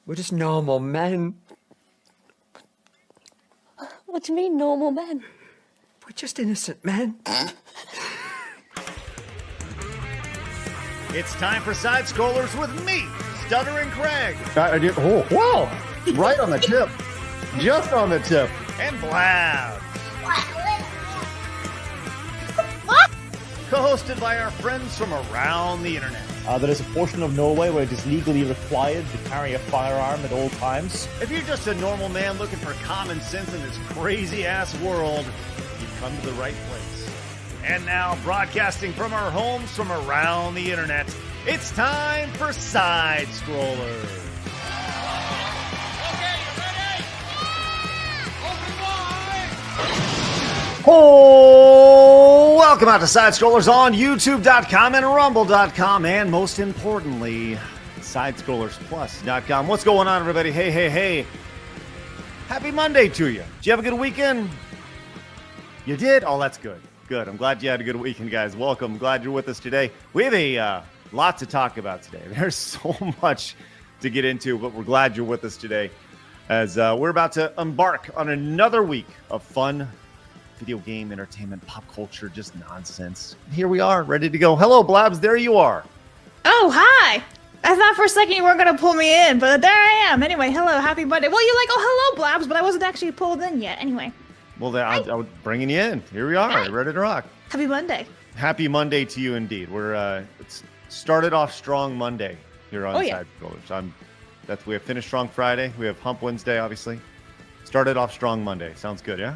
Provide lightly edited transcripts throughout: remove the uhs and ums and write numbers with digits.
We're just normal men. What do you mean, normal men? We're just innocent men. It's time for Side Scrollers with me, Stuttering Craig. I did. Oh, whoa! Right on the tip. Just on the tip. And Blab. Co-hosted by our friends from around the internet. There is a portion of Norway where it is legally required to carry a firearm at all times. If you're just a normal man looking for common sense in this crazy-ass world, you've come to the right place. And now, broadcasting from our homes from around the internet, it's time for Side Scrollers. Oh, welcome out to Side Scrollers on YouTube.com and Rumble.com, and most importantly, SidescrollersPlus.com. What's going on, everybody? Hey. Happy Monday to you. Did you have a good weekend? You did? Oh, that's good. Good. I'm glad you had a good weekend, guys. Welcome. Glad you're with us today. We have a lot to talk about today. There's so much to get into, but we're glad you're with us today as we're about to embark on another week of fun video game, entertainment, pop culture, just nonsense. Here we are, ready to go. Hello, Blabs. There you are. Oh, hi. I thought for a second you weren't going to pull me in, but there I am. Anyway, hello, happy Monday. Well, you're like, oh, hello, Blabs, but I wasn't actually pulled in yet. Anyway. Well, I was bringing you in. Here we are, Hi. ready to rock. Happy Monday. Happy Monday to you, indeed. We're it's started off strong Monday here on Side Scrollers. We have finished strong Friday. We have Hump Wednesday, obviously. Started off strong Monday. Sounds good, yeah?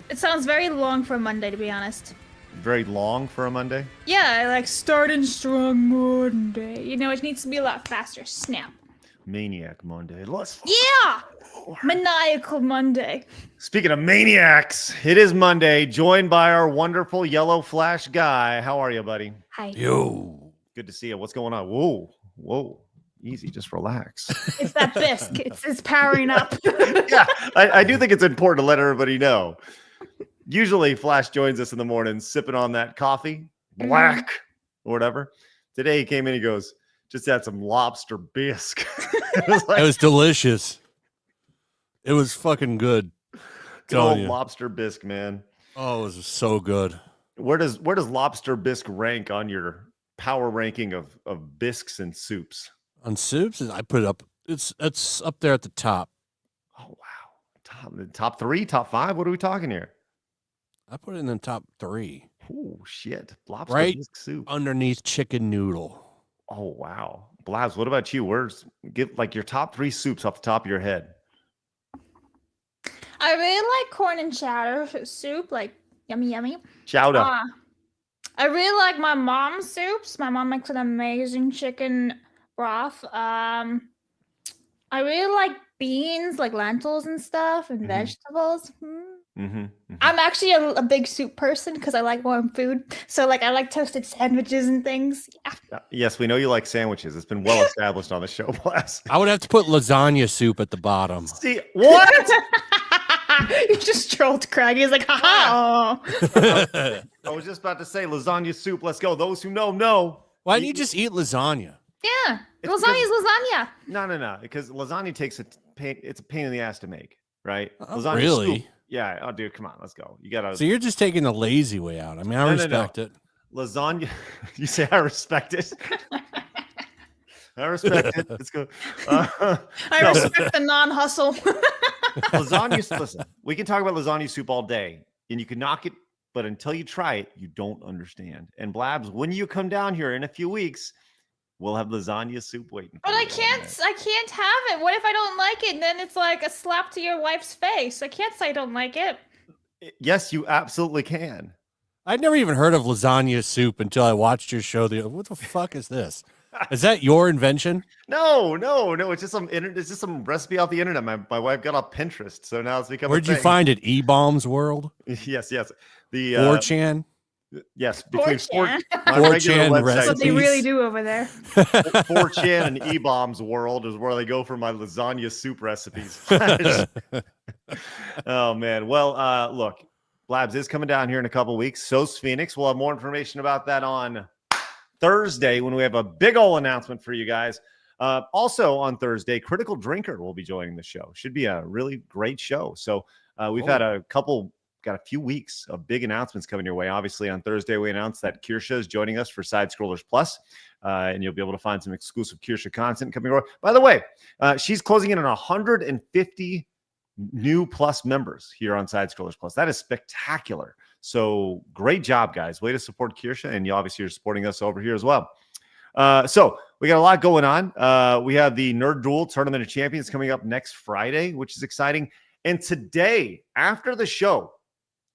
It sounds very long for a Monday, to be honest. Very long for a Monday? Yeah, like starting strong Monday. You know, it needs to be a lot faster. Snap. Maniac Monday. Yeah! Maniacal Monday. Speaking of maniacs, it is Monday, joined by our wonderful Yellow Flash guy. How are you, buddy? Hi. Yo. Good to see you. What's going on? Whoa. Easy, just relax. It's that bisque. It's powering up. Yeah, I do think it's important to let everybody know. Usually Flash joins us in the morning sipping on that coffee, black or whatever. Today he came in, he goes, just had some lobster bisque. It was delicious. It was fucking good. Good old lobster bisque, man. Oh, it was so good. Where does lobster bisque rank on your power ranking of bisques and soups? On soups, I put it up. It's up there at the top. Oh wow, top 3, top 5. What are we talking here? I put it in the top 3. Oh shit, lobster right bisque soup underneath chicken noodle. Oh wow, Blabs. What about you? Get like your top 3 soups off the top of your head. I really like corn and chowder soup, like yummy. Chowder. I really like my mom's soups. My mom makes an amazing chicken broth. I really like beans, like lentils and stuff, and vegetables. I'm actually a big soup person because I like warm food. So, like, I like toasted sandwiches and things. Yeah. Yes, we know you like sandwiches. It's been well established on the show, Blast. I would have to put lasagna soup at the bottom. See what? You just trolled Craig. He's like, haha. I was just about to say lasagna soup. Let's go. Those who know. Why don't you just eat lasagna? Yeah, lasagna is lasagna. No. Because lasagna it's a pain in the ass to make, right? Lasagna really? Soup. Yeah. Oh, dude, come on. Let's go. You gotta. So you're just taking the lazy way out. I mean, I respect it. Lasagna. You say I respect it. I respect it. Let's go. I respect the non-hustle. Lasagna. Listen, we can talk about lasagna soup all day, and you can knock it, but until you try it, you don't understand. And Blabs, when you come down here in a few weeks, we'll have lasagna soup waiting. But I can't have it. What if I don't like it? And then it's like a slap to your wife's face. I can't say I don't like it. Yes, you absolutely can. I'd never even heard of lasagna soup until I watched your show. What the fuck is this? Is that your invention? No. It's just some recipe off the internet. My wife got off Pinterest, so now it's become. Where'd you find it? E-Bombs World? Yes. The 4chan? Yes, between 4chan. 4chan That's what they really do over there. 4chan and E-Bombs World is where they go for my lasagna soup recipes. Oh man. Well, look, Blabs is coming down here in a couple weeks. So's Phoenix. We'll have more information about that on Thursday when we have a big old announcement for you guys. Also on Thursday, Critical Drinker will be joining the show. Should be a really great show. So we've had got a few weeks of big announcements coming your way. Obviously, on Thursday, we announced that Kirsche is joining us for Side Scrollers Plus, and you'll be able to find some exclusive Kirsche content coming your way. By the way, she's closing in on 150 new Plus members here on Side Scrollers Plus. That is spectacular. So great job, guys. Way to support Kirsche, and you obviously are supporting us over here as well. So we got a lot going on. We have the Nerd Duel Tournament of Champions coming up next Friday, which is exciting. And today, after the show,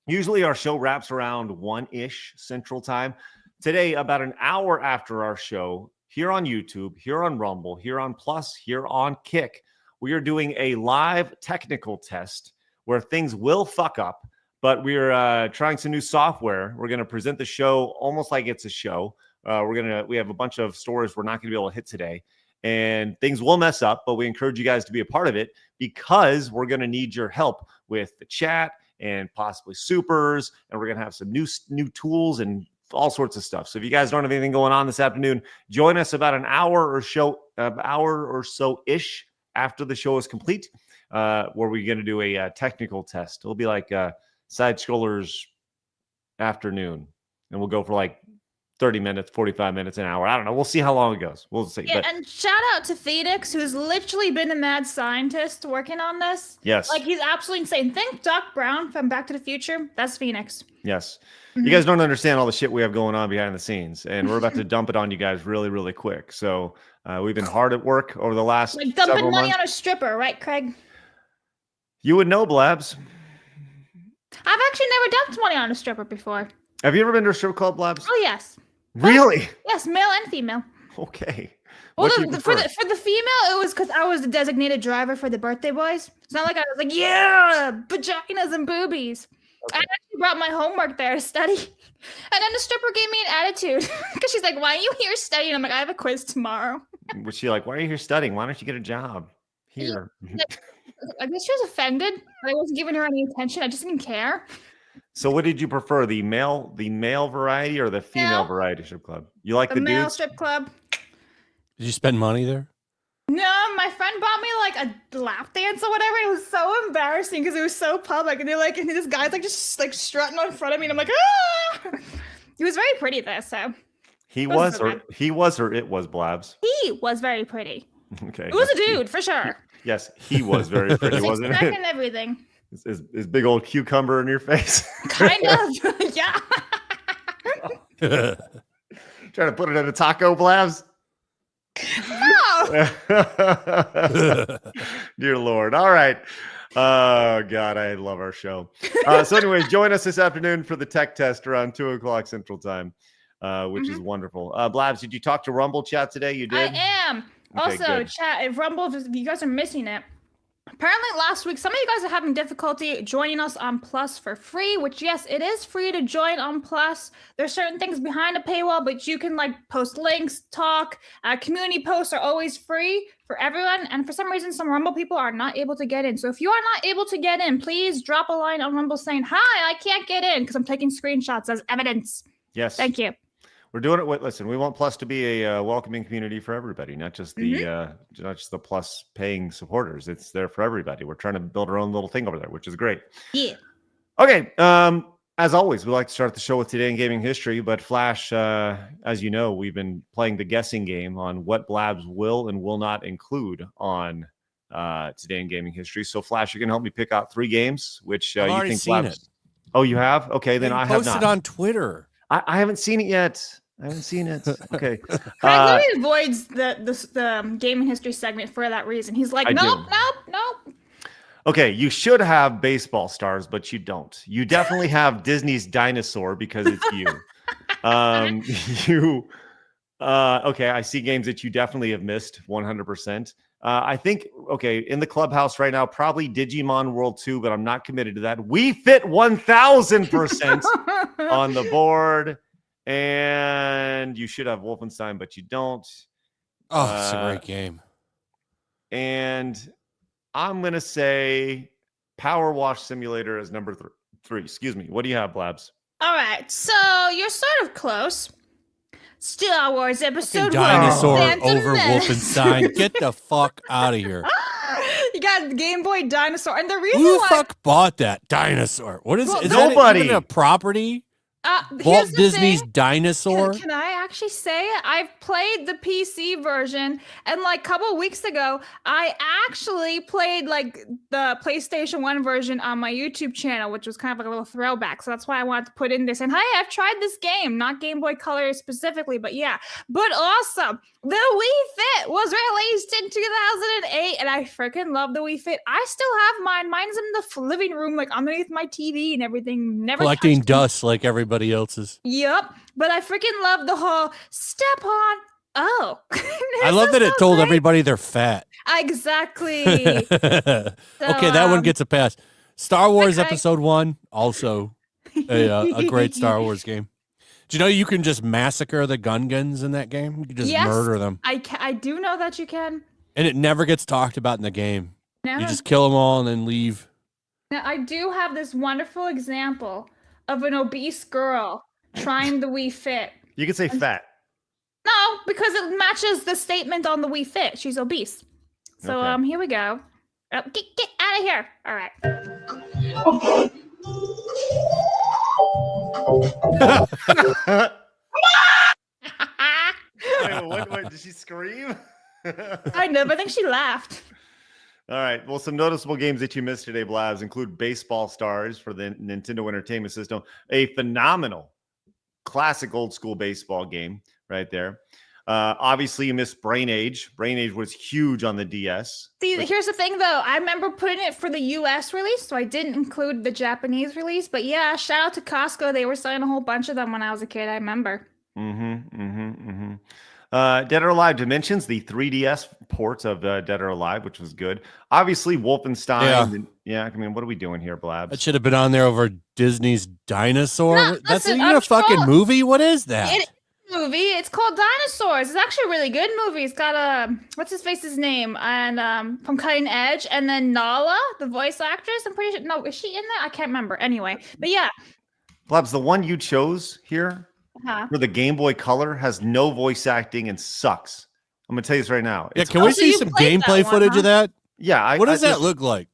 usually our show wraps around 1-ish Central Time. Today, about an hour after our show, here on YouTube, here on Rumble, here on Plus, here on Kick, we are doing a live technical test where things will fuck up, but we're trying some new software. We're going to present the show almost like it's a show. We have a bunch of stories we're not going to be able to hit today, and things will mess up, but we encourage you guys to be a part of it because we're going to need your help with the chat and possibly supers, and we're going to have some new tools and all sorts of stuff. So if you guys don't have anything going on this afternoon, join us about an hour or so ish after the show is complete, where we're going to do a technical test. It'll be like Side Scrollers afternoon, and we'll go for like 30 minutes, 45 minutes, an hour. I don't know. We'll see how long it goes. We'll see. Yeah, and shout out to Phoenix, who's literally been a mad scientist working on this. Yes. Like, he's absolutely insane. Think Doc Brown from Back to the Future. That's Phoenix. Yes. You guys don't understand all the shit we have going on behind the scenes, and we're about to dump it on you guys really, really quick. So we've been hard at work over the last like dumping several money months. on a stripper, right, Craig? You would know, Blabs. I've actually never dumped money on a stripper before. Have you ever been to a strip club, Blabs? Oh, yes. Really? Yes, male and female. Okay. Well, What do you for prefer? the female, it was because I was the designated driver for the birthday boys. It's not like I was like, yeah, vaginas and boobies. I actually brought my homework there to study. And then the stripper gave me an attitude because she's like, why are you here studying? I'm like, I have a quiz tomorrow. Was she like, why are you here studying? Why don't you get a job here? I guess she was offended. I wasn't giving her any attention. I just didn't care. So what did you prefer, the male variety or the female Male. variety strip club? You like The the male dudes? strip club. Did you spend money there? No, my friend bought me like a lap dance or whatever. It was so embarrassing because it was so public, and and this guy's like just like strutting in front of me, and I'm like, ah! He was very pretty though, so He wasn't was, so or bad. he was, or it was Blabs. He was very pretty. Okay. It was a dude for sure. Yes, he was very pretty, wasn't Six-pack it? and everything. His big old cucumber in your face. Kind of, yeah. Trying to put it in a taco, Blabs. No. Dear Lord. All right. Oh, God, I love our show. So anyways, join us this afternoon for the tech test around 2 o'clock Central Time, which is wonderful. Blabs, did you talk to Rumble chat today? You did? I am. Okay, Also, good. chat, if Rumble, if you guys are missing it, apparently last week, some of you guys are having difficulty joining us on Plus for free, which, yes, it is free to join on Plus. There's certain things behind a paywall, but you can, like, post links, talk. Community posts are always free for everyone. And for some reason, some Rumble people are not able to get in. So if you are not able to get in, please drop a line on Rumble saying, hi, I can't get in, because I'm taking screenshots as evidence. Yes. Thank you. We're doing it with, listen, we want Plus to be a welcoming community for everybody, not just the Plus paying supporters. It's there for everybody. We're trying to build our own little thing over there, which is great. Yeah. Okay. As always, we like to start the show with Today in Gaming History, but Flash, as you know, we've been playing the guessing game on what Blabs will and will not include on Today in Gaming History. So Flash, you can help me pick out 3 games, which I've you already think seen Blabs... it. Oh, you have? Okay, then They I have posted not. on Twitter. I haven't seen it yet. I haven't seen it. Okay. Craig literally avoids the gaming history segment for that reason. He's like, I do. nope. Okay, you should have baseball stars, but you don't. You definitely have Disney's dinosaur because it's you. Okay, I see games that you definitely have missed 100%. I think, okay, in the clubhouse right now, probably Digimon World 2, but I'm not committed to that. We Fit 1000% on the board. And you should have Wolfenstein, but you don't. Oh, it's a great game. And I'm going to say Power Wash Simulator as number 3. Excuse me. What do you have, Blabs? All right, so you're sort of close. Star Wars Episode 1. Dinosaur Phantom over Menace. Wolfenstein. Get the fuck out of here. You got Game Boy Dinosaur. And the reason Who the why... fuck bought that dinosaur? What is Well, is nobody. that even a property? here's Walt the Disney's thing. dinosaur? Can I actually say it? I've played the PC version, and like a couple weeks ago, I actually played like the PlayStation 1 version on my YouTube channel, which was kind of like a little throwback. So that's why I wanted to put in this. And hey, I've tried this game, not Game Boy Color specifically, but yeah. But also, the Wii Fit was released in 2008, and I freaking love the Wii Fit. I still have mine. Mine's in the living room, like underneath my TV and everything. Never Collecting touched it. dust like everybody else's. Yep, but I freaking love the whole step on. Oh, I love that it told everybody they're fat. Exactly. Okay, that one gets a pass. Star Wars okay. Episode 1, also a great Star Wars game. Do you know you can just massacre the Gungans in that game? You can just Yes. murder them. I do know that you can. And it never gets talked about in the game. Now, You just kill them all and then leave. now I do have this wonderful example of an obese girl trying the Wii Fit. You could say fat. No, because it matches the statement on the Wii Fit. She's obese. So Okay. here we go. Oh, get out of here. All right. Wait, did she scream? I know, but I think she laughed. All right. Well, some noticeable games that you missed today, Blabs, include Baseball Stars for the Nintendo Entertainment System, a phenomenal classic old school baseball game right there. Obviously, you missed Brain Age. Brain Age was huge on the DS. See, here's the thing, though. I remember putting it for the U.S. release, so I didn't include the Japanese release. But yeah, shout out to Costco. They were selling a whole bunch of them when I was a kid. I remember. Dead or Alive Dimensions, the 3DS ports of Dead or Alive, which was good. Obviously, Wolfenstein. Yeah. I mean, what are we doing here, Blabs? That should have been on there over Disney's Dinosaur. No, That's listen, even a fucking movie? What is that? It is a movie. It's called Dinosaurs. It's actually a really good movie. It's got what's his face's name? And from Cutting Edge, and then Nala, the voice actress. I'm pretty sure. No, is she in there? I can't remember. Anyway, but yeah. Blabs, the one you chose here Uh-huh. for the Game Boy Color has no voice acting and sucks. I'm gonna tell you this right now. Yeah, It's- can we so see you some played that gameplay one, footage huh? of that? Yeah. What does that look like?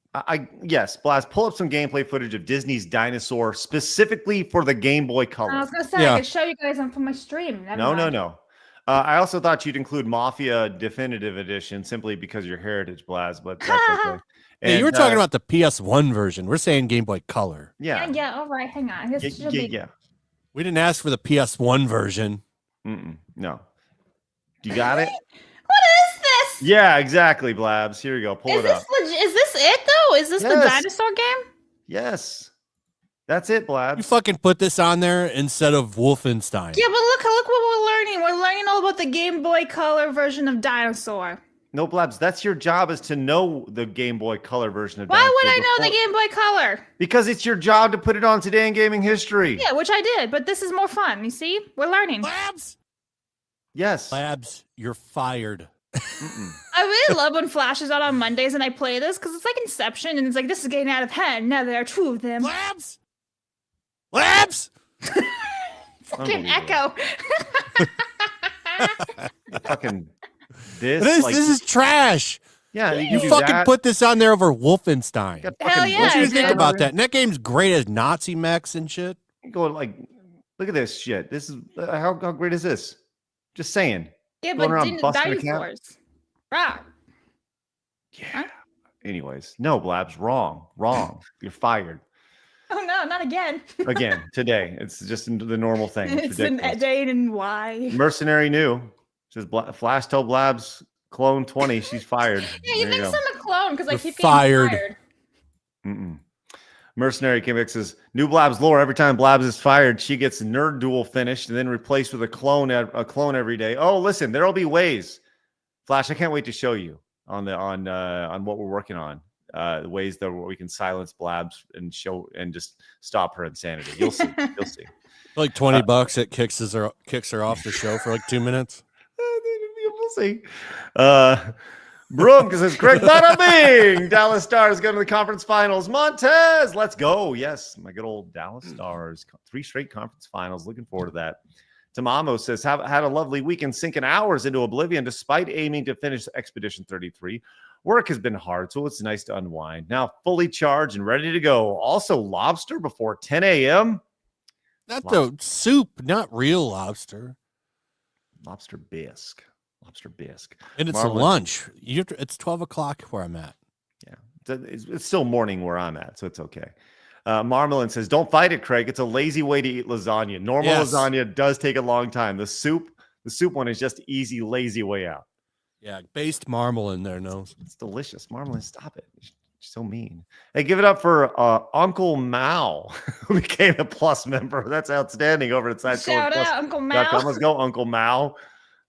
Yes, Blast. Pull up some gameplay footage of Disney's Dinosaur specifically for the Game Boy Color. I was gonna say Yeah. I could show you guys on from my stream. Never No. mind. I also thought you'd include Mafia Definitive Edition simply because of your heritage, Blast, but that's okay. Yeah, you were And, talking about the PS1 version. We're saying Game Boy Color. Yeah, yeah, yeah. All right, hang on. This should be. yeah. We didn't ask for the PS1 version. No, you got it. What is this? Yeah, exactly, Blabs. Here you go. Pull Is it up. this is this it though? Is this the Yes. dinosaur game? Yes, that's it, You Blabs. fucking put this on there instead of Wolfenstein. Yeah, but look what we're learning. We're learning all about the Game Boy Color version of Dinosaur. No, Blabs. That's your job is to know the Game Boy Color version of. Why Dinosaur would I know the before- Game Boy Color? Because it's your job to put it on Today in Gaming History. Yeah, which I did, but this is more fun. You see, we're learning. Labs! Yes. Labs, you're fired. I really love when Flash is out on Mondays and I play this because it's like Inception and it's like this is getting out of hand. Now there are two of them. Labs! Labs! Fucking Unbelievable. echo. Fucking this. This is trash. Yeah, You can do fucking that. put this on there over Wolfenstein. Got Hell fucking yeah, What do you I think did. about that? And that game's great as Nazi mechs and shit. Go like, look at this shit. This is how great is this? Just saying. Yeah, Going but around didn't busting a cat? dinosaurs. Rah. Yeah. Huh? Anyways, no, Blabs, wrong. You're fired Oh no, not again. again today. It's just the normal thing. It's It's an ridiculous. Jane and why. Mercenary new says Flash told Blabs clone 20. She's fired. Yeah, you There think go. I'm a clone because I You're keep fired. getting fired. Mm-mm. Mercenary Kimmick says new Blabs lore. Every time Blabs is fired, she gets Nerd Duel finished and then replaced with a clone every day. Oh, listen, there'll be ways. Flash, I can't wait to show you on what we're working on. The ways that we can silence Blabs and show and just stop her insanity. You'll see. You'll see. Like $20, it kicks her off the show for like 2 minutes. We'll see. Broom says, Craig, bada bing. Dallas Stars go to the conference finals. Montez, let's go. Yes, my good old Dallas Stars. 3 straight conference finals. Looking forward to that. Tamamo says, had a lovely weekend sinking hours into oblivion despite aiming to finish Expedition 33. Work has been hard, so it's nice to unwind. Now fully charged and ready to go. Also lobster before 10 a.m. Not the soup, not real lobster. Lobster bisque. Lobster bisque. And it's Marlon, lunch. It's 12 o'clock where I'm at. Yeah. It's still morning where I'm at, so it's okay. Marmalin says, don't fight it, Craig. It's a lazy way to eat lasagna. Normal lasagna does take a long time. The soup one is just easy, lazy way out. Yeah, based marmal in there, no. It's delicious. Marmalin, stop it. She's so mean. Hey, give it up for Uncle Mao, who became a Plus member. That's outstanding over at SideScore. Shout out, Uncle Mao. Let's go, Uncle Mao.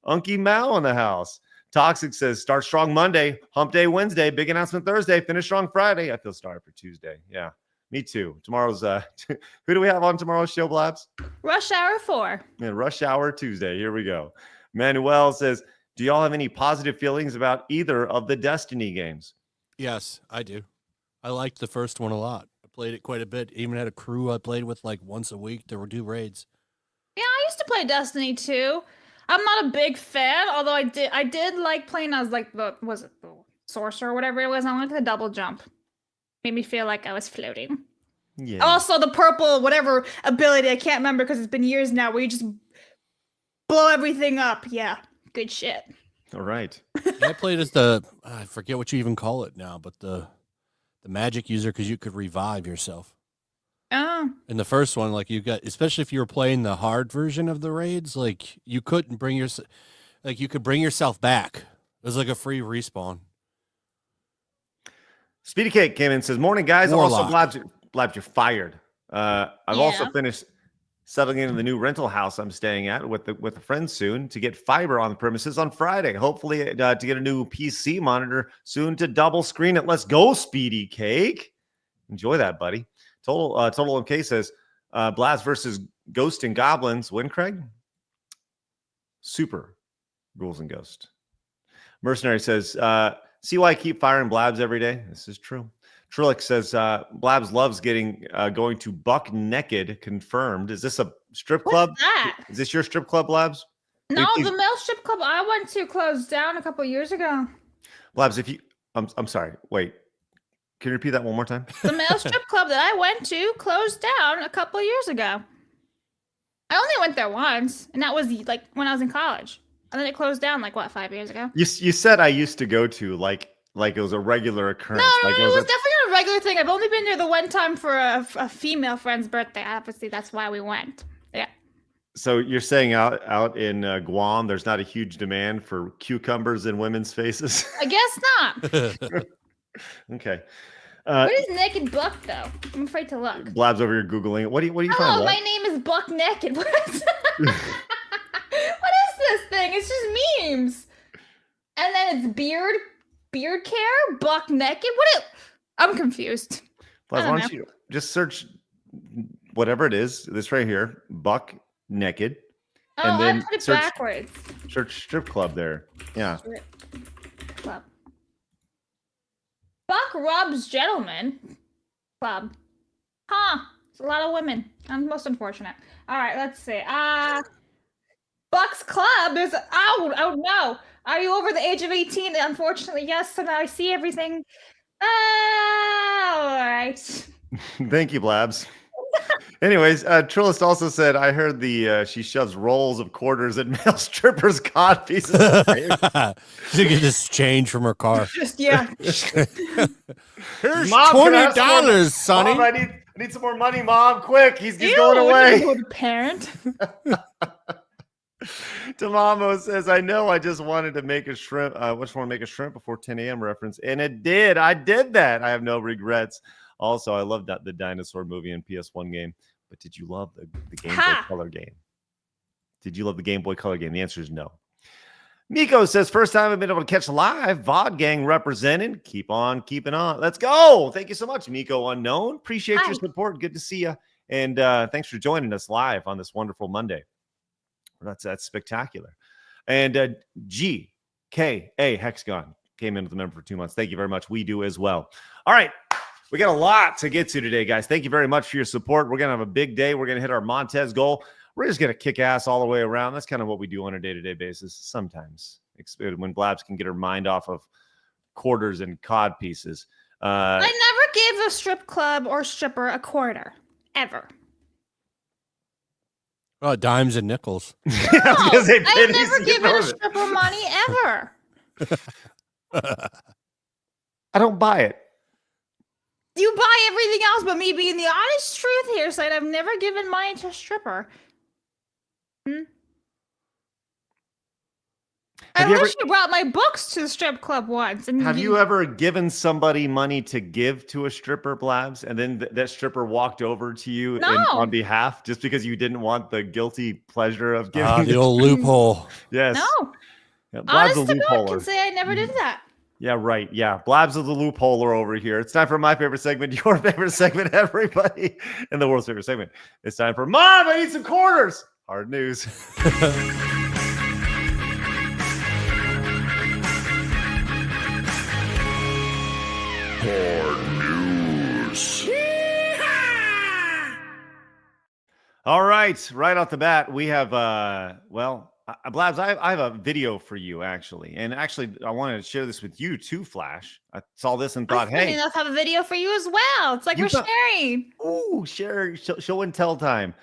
Unky Mao in the house. Toxic says, start strong Monday, hump day Wednesday, big announcement Thursday, finish strong Friday. I feel sorry for Tuesday. Yeah, me too. Tomorrow's, who do we have on tomorrow's show, Blabs? Rush Hour 4. Yeah, Rush Hour Tuesday. Here we go. Manuel says, do y'all have any positive feelings about either of the Destiny games? Yes, I do. I liked the first one a lot. I played it quite a bit. Even had a crew I played with like once a week. There were 2 raids. Yeah, I used to play Destiny too. I'm not a big fan, although I did like playing as like the sorcerer or whatever it was. I liked the double jump. Made me feel like I was floating. Yeah. Also the purple whatever ability, I can't remember because it's been years now, where you just blow everything up. Yeah, good shit. All right. I played as I forget what you even call it now, but the magic user, because you could revive yourself. Oh. In the first one, like you got, especially if you were playing the hard version of the raids, like you couldn't bring you could bring yourself back. It was like a free respawn. Speedy Cake came in and says, morning, guys. Warlock. Also, Blabs, you're fired. I've also finished settling into the new rental house I'm staying at with a friend soon to get fiber on the premises on Friday. Hopefully to get a new PC monitor soon to double screen it. Let's go, Speedy Cake. Enjoy that, buddy. Total MK says, Blast versus Ghost and Goblins. Win, Craig? Super Ghouls and Ghost. Mercenary says, see why I keep firing Blabs every day? This is true. Trillick says, Blabs loves going to Buck Naked. Confirmed. Is this a strip club? What's that? Is this your strip club, Blabs? No, the male strip club I went to closed down a couple years ago. Blabs, I'm sorry. Wait. Can you repeat that one more time? The male strip club that I went to closed down a couple years ago. I only went there once, and that was like when I was in college. And then it closed down like 5 years ago? You said I used to go to like it was a regular occurrence. No, like it was definitely a regular thing. I've only been there the one time for a female friend's birthday. Obviously, that's why we went. Yeah. So you're saying out in Guam, there's not a huge demand for cucumbers in women's faces? I guess not. Okay. What is Naked Buck, though? I'm afraid to look. Blabs over here Googling it. What do you find? Oh, my name is Buck Naked. What is what is this thing? It's just memes. And then it's beard care, Buck Naked. I'm confused. Blabs, why don't you just search whatever it is, this right here, Buck Naked. Oh, and then I put it search, backwards. Search strip club there. Yeah. Strip club. Buck Rob's Gentleman Club. Huh. It's a lot of women. I'm most unfortunate. All right, let's see. Buck's Club is oh no. Are you over the age of 18? Unfortunately, yes. So now I see everything. All right. Thank you, Blabs. Anyways, Trillist also said, I heard she shoves rolls of quarters at male strippers' cod pieces. She can just change from her car. Just yeah. Here's Mom, $20, Sonny. Mom, I need some more money, Mom. Quick, he's Ew, going away. Parent. Tamamo says, I know I just wanted to make a shrimp. Just want to make a shrimp before 10 a.m. reference. And it did. I did that. I have no regrets. Also, I loved the dinosaur movie and PS1 game. But did you love the Game Boy Color game? Did you love the Game Boy Color game? The answer is no. Miko says, first time I've been able to catch live. VOD gang represented. Keep on keeping on. Let's go. Thank you so much, Miko Unknown. Appreciate your support. Good to see you. And thanks for joining us live on this wonderful Monday. That's spectacular. And GKA Hexagon came in with a member for 2 months. Thank you very much. We do as well. All right. We got a lot to get to today, guys. Thank you very much for your support. We're going to have a big day. We're going to hit our Montez goal. we're just gonna kick ass all the way around. That's kind of what we do on a day-to-day basis. Sometimes when Blabs can get her mind off of quarters and cod pieces. I never gave a strip club or stripper a quarter ever. Oh, dimes and nickels. No, I've never given a stripper money ever. I don't buy it. You buy everything else, but me being the honest truth here, saying I've never given money to a stripper. I wish you brought my books to the strip club once. And have you ever given somebody money to give to a stripper, Blabs, and then that stripper walked over to you on behalf just because you didn't want the guilty pleasure of giving? The old loophole. Yes. No. Yeah, Blabs honest a to God, loopholer. can say I never did that. Yeah, right. Yeah. Blabs is the loopholer over here. It's time for my favorite segment, your favorite segment, everybody, and the world's favorite segment. It's time for Mom, I need some quarters. Hard news. All right, right off the bat, we have Blabs, I have a video for you actually, and actually I wanted to share this with you too, Flash. I saw this and thought, hey, enough have a video for you as well. It's like we're sharing. Ooh, share, show and tell time.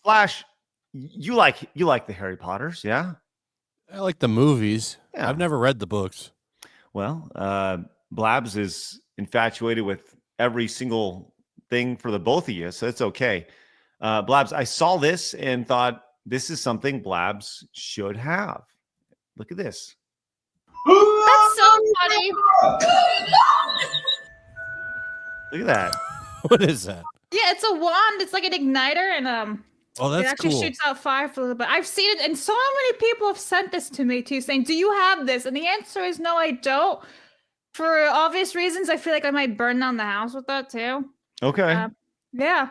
Flash, you like the Harry Potters, yeah? I like the movies. Yeah. I've never read the books. Well, Blabs is infatuated with every single thing for the both of you, so it's okay. Blabs, I saw this and thought this is something Blabs should have. Look at this. That's so funny. Look at that. What is that? Yeah, it's a wand. It's like an igniter, and Oh, that's it actually cool. shoots out fire for a little bit. I've seen it, and so many people have sent this to me too, saying, "Do you have this?" And the answer is no, I don't. For obvious reasons, I feel like I might burn down the house with that too. Okay. Yeah.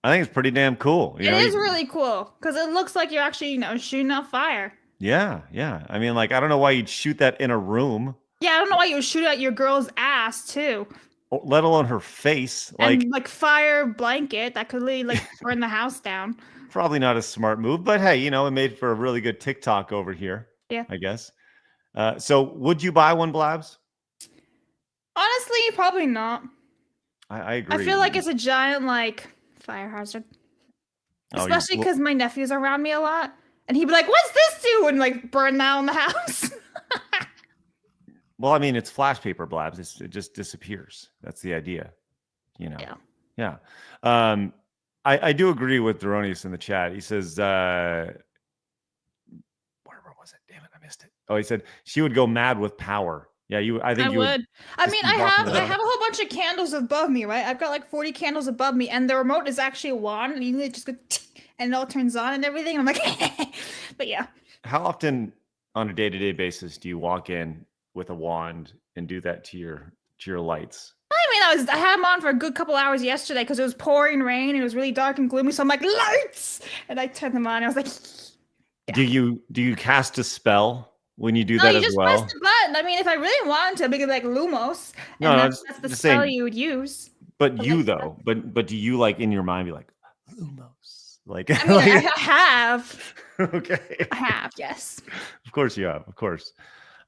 I think it's pretty damn cool. It is really cool because it looks like you're actually, shooting out fire. Yeah, yeah. I mean, like, I don't know why you'd shoot that in a room. Yeah, I don't know why you would shoot at your girl's ass too. Let alone her face. And like fire blanket that could really burn the house down. Probably not a smart move, but hey, it made for a really good TikTok over here. Yeah. I guess. So would you buy one, Blabs? Honestly, probably not. I agree. I feel like it's a giant fire hazard. Especially because my nephew's around me a lot. And he'd be like, "What's this do?" And burn down the house. Well, I mean, it's flash paper, Blabs. It just disappears. That's the idea. Yeah. I do agree with Doronius in the chat. He says, where was it? Damn it, I missed it. Oh, he said she would go mad with power. Yeah, I think you would. I mean, I have a whole bunch of candles above me, right? I've got 40 candles above me, and the remote is actually a wand, and you just go, and it all turns on and everything. I'm like, but yeah. How often on a day-to-day basis do you walk in with a wand and do that to your lights? I mean, I had them on for a good couple hours yesterday because it was pouring rain and it was really dark and gloomy. So I'm like, lights, and I turned them on. And I was like, yeah. Do you cast a spell when you do No, that you as just well? press the button. I mean, if I really wanted to, I'd be like Lumos, and that's the spell saying, you would use. But but do you in your mind be like Lumos? I mean, I have. Okay. I have, yes. Of course you have. Of course.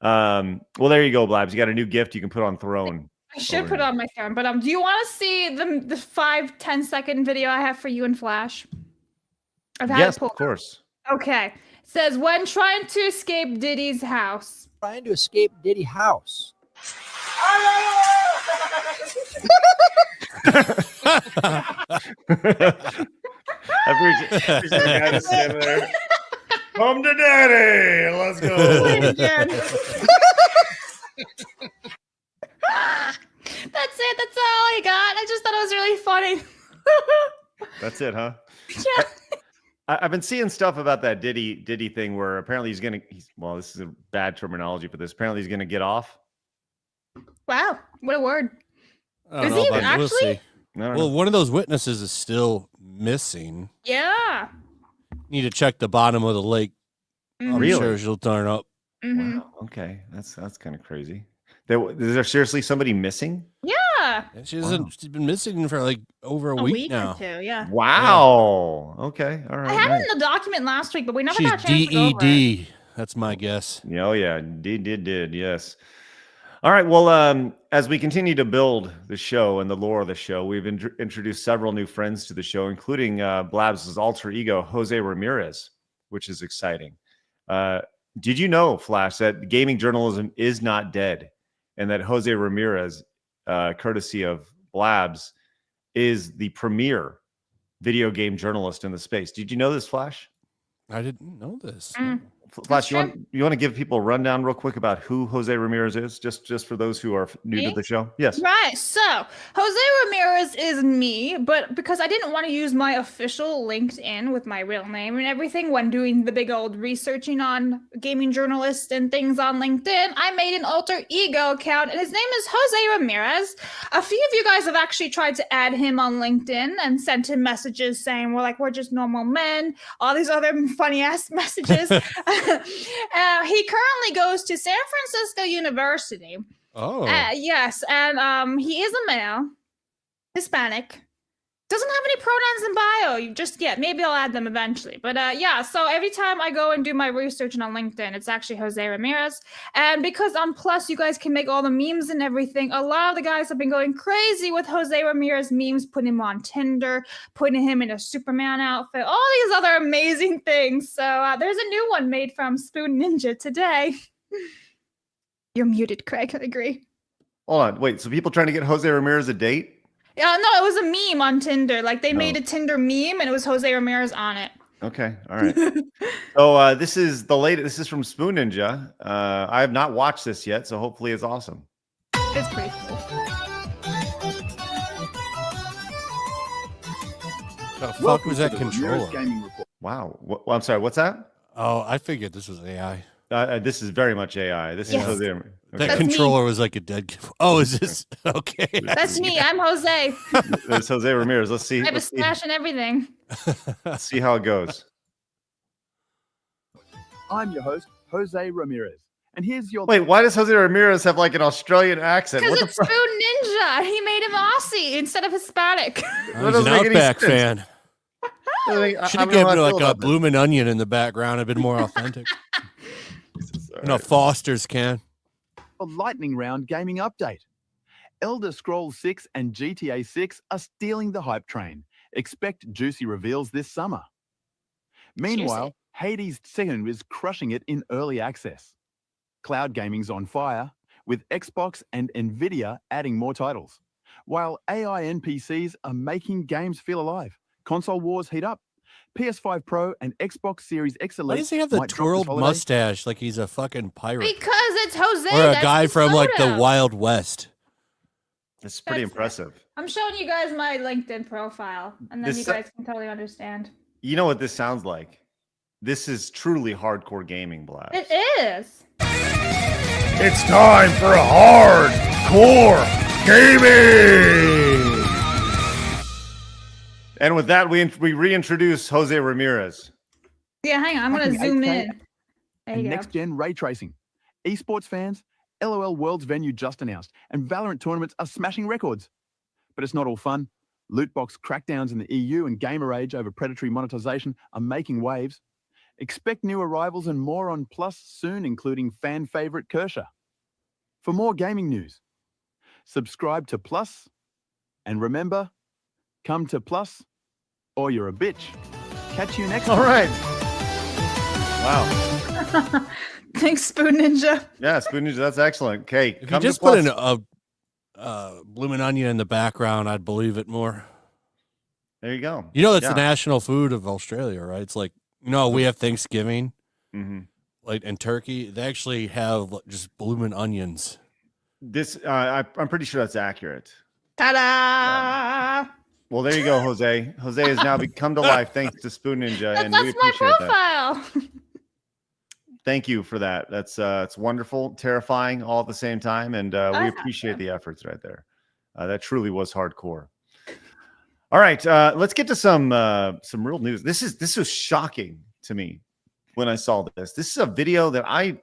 Well, there you go, Blabs. You got a new gift you can put on throne. I should put it on my throne, but do you want to see the 5-10 second video I have for you in Flash? Yes, of course. Okay. It says, when trying to escape Diddy's house. Trying to escape Diddy's house. I appreciate the guy just standing there. Come to daddy. Let's go. That's it. That's all I got. I just thought it was really funny. That's it, huh? Yeah. I've been seeing stuff about that Diddy thing where apparently he's this is a bad terminology for this. Apparently he's gonna get off. Wow, what a word. Is he even actually? We'll see. Well, one of those witnesses is still missing. Yeah. Need to check the bottom of the lake. I'm sure she'll turn up. Mm-hmm. Wow. Okay, that's kind of crazy. Is there seriously somebody missing? Yeah, Yeah. She's been missing for like over a week now. Or two, yeah. Wow. Okay. All right. I had nice. it in the document last week, but we never She's got a chance to go over it. DED. That's my guess. Oh yeah, did yes. All right. Well, as we continue to build the show and the lore of the show, we've introduced several new friends to the show, including Blabs' alter ego, Jose Ramirez, which is exciting. Did you know, Flash, that gaming journalism is not dead, and that Jose Ramirez, courtesy of Blabs, is the premier video game journalist in the space? Did you know this, Flash? I didn't know this. Flash, you want to give people a rundown real quick about who Jose Ramirez is, just for those who are new to the show? Yes. Right. So Jose Ramirez is me, but because I didn't want to use my official LinkedIn with my real name and everything when doing the big old researching on gaming journalists and things on LinkedIn, I made an alter ego account, and his name is Jose Ramirez. A few of you guys have actually tried to add him on LinkedIn and sent him messages saying we're just normal men, all these other funny ass messages. He currently goes to San Francisco University. Oh. Yes, and he is a male, Hispanic. Doesn't have any pronouns in bio just yet. Maybe I'll add them eventually. But yeah, so every time I go and do my research on LinkedIn, it's actually Jose Ramirez. And because on Plus, you guys can make all the memes and everything, a lot of the guys have been going crazy with Jose Ramirez memes, putting him on Tinder, putting him in a Superman outfit, all these other amazing things. So there's a new one made from Spoon Ninja today. You're muted, Craig. I agree. Hold on. Wait, so people trying to get Jose Ramirez a date? Yeah, no, it was a meme on Tinder. Like they made a Tinder meme and it was Jose Ramirez on it. Okay, all right. So this is the latest. This is from Spoon Ninja. I have not watched this yet, so hopefully it's awesome. It's pretty cool. The fuck was that controller? Wow. I'm sorry. What's that? Oh, I figured this was AI. This is very much AI. This is Jose. Okay. That controller was like a dead. Oh, is this okay? That's me. I'm Jose. It's Jose Ramirez. Let's see. I have a stash and everything. Let's see how it goes. I'm your host, Jose Ramirez, and here's your. Wait, why does Jose Ramirez have like an Australian accent? Because it's Spoon Ninja. He made him Aussie instead of Hispanic. He's an Outback fan. Should have given like a blooming onion in the background. It'd been more authentic. No, Foster's can. A lightning round gaming update. Elder Scrolls 6 and GTA 6 are stealing the hype train. Expect juicy reveals this summer. Meanwhile, Hades 2 is crushing it in early access. Cloud gaming's on fire, with Xbox and Nvidia adding more titles. While AI NPCs are making games feel alive, console wars heat up. PS5 Pro and Xbox Series X Elite. Why does he have the twirled mustache like he's a fucking pirate? Because it's Jose. Or a guy from like the Wild West. It's pretty impressive. I'm showing you guys my LinkedIn profile, and then you guys can totally understand. You know what this sounds like? This is truly hardcore gaming, Blast. It is. It's time for hardcore gaming. And with that, we reintroduce Jose Ramirez. Yeah, hang on. I'm going to zoom in. There you go. Next-gen ray tracing. Esports fans, LOL Worlds venue just announced, and Valorant tournaments are smashing records. But it's not all fun. Lootbox crackdowns in the EU and gamer rage over predatory monetization are making waves. Expect new arrivals and more on Plus soon, including fan favorite Kirsche. For more gaming news, subscribe to Plus, and remember, come to Plus, or you're a bitch. Catch you next time. All right. Wow. Thanks, Spoon Ninja. Yeah, Spoon Ninja, that's excellent. Okay, if you just put in a blooming onion in the background, I'd believe it more. There you go. You know, that's the national food of Australia, right? It's like, we have Thanksgiving, like in Turkey. They actually have just blooming onions. This, I'm pretty sure that's accurate. Ta-da! Well, there you go, Jose. Jose has now come to life thanks to Spoon Ninja, and we That's my appreciate profile. that. Thank you for that. That's it's wonderful, terrifying, all at the same time, and we appreciate the efforts right there. That truly was hardcore. All right, let's get to some real news. This was shocking to me when I saw this. This is a video that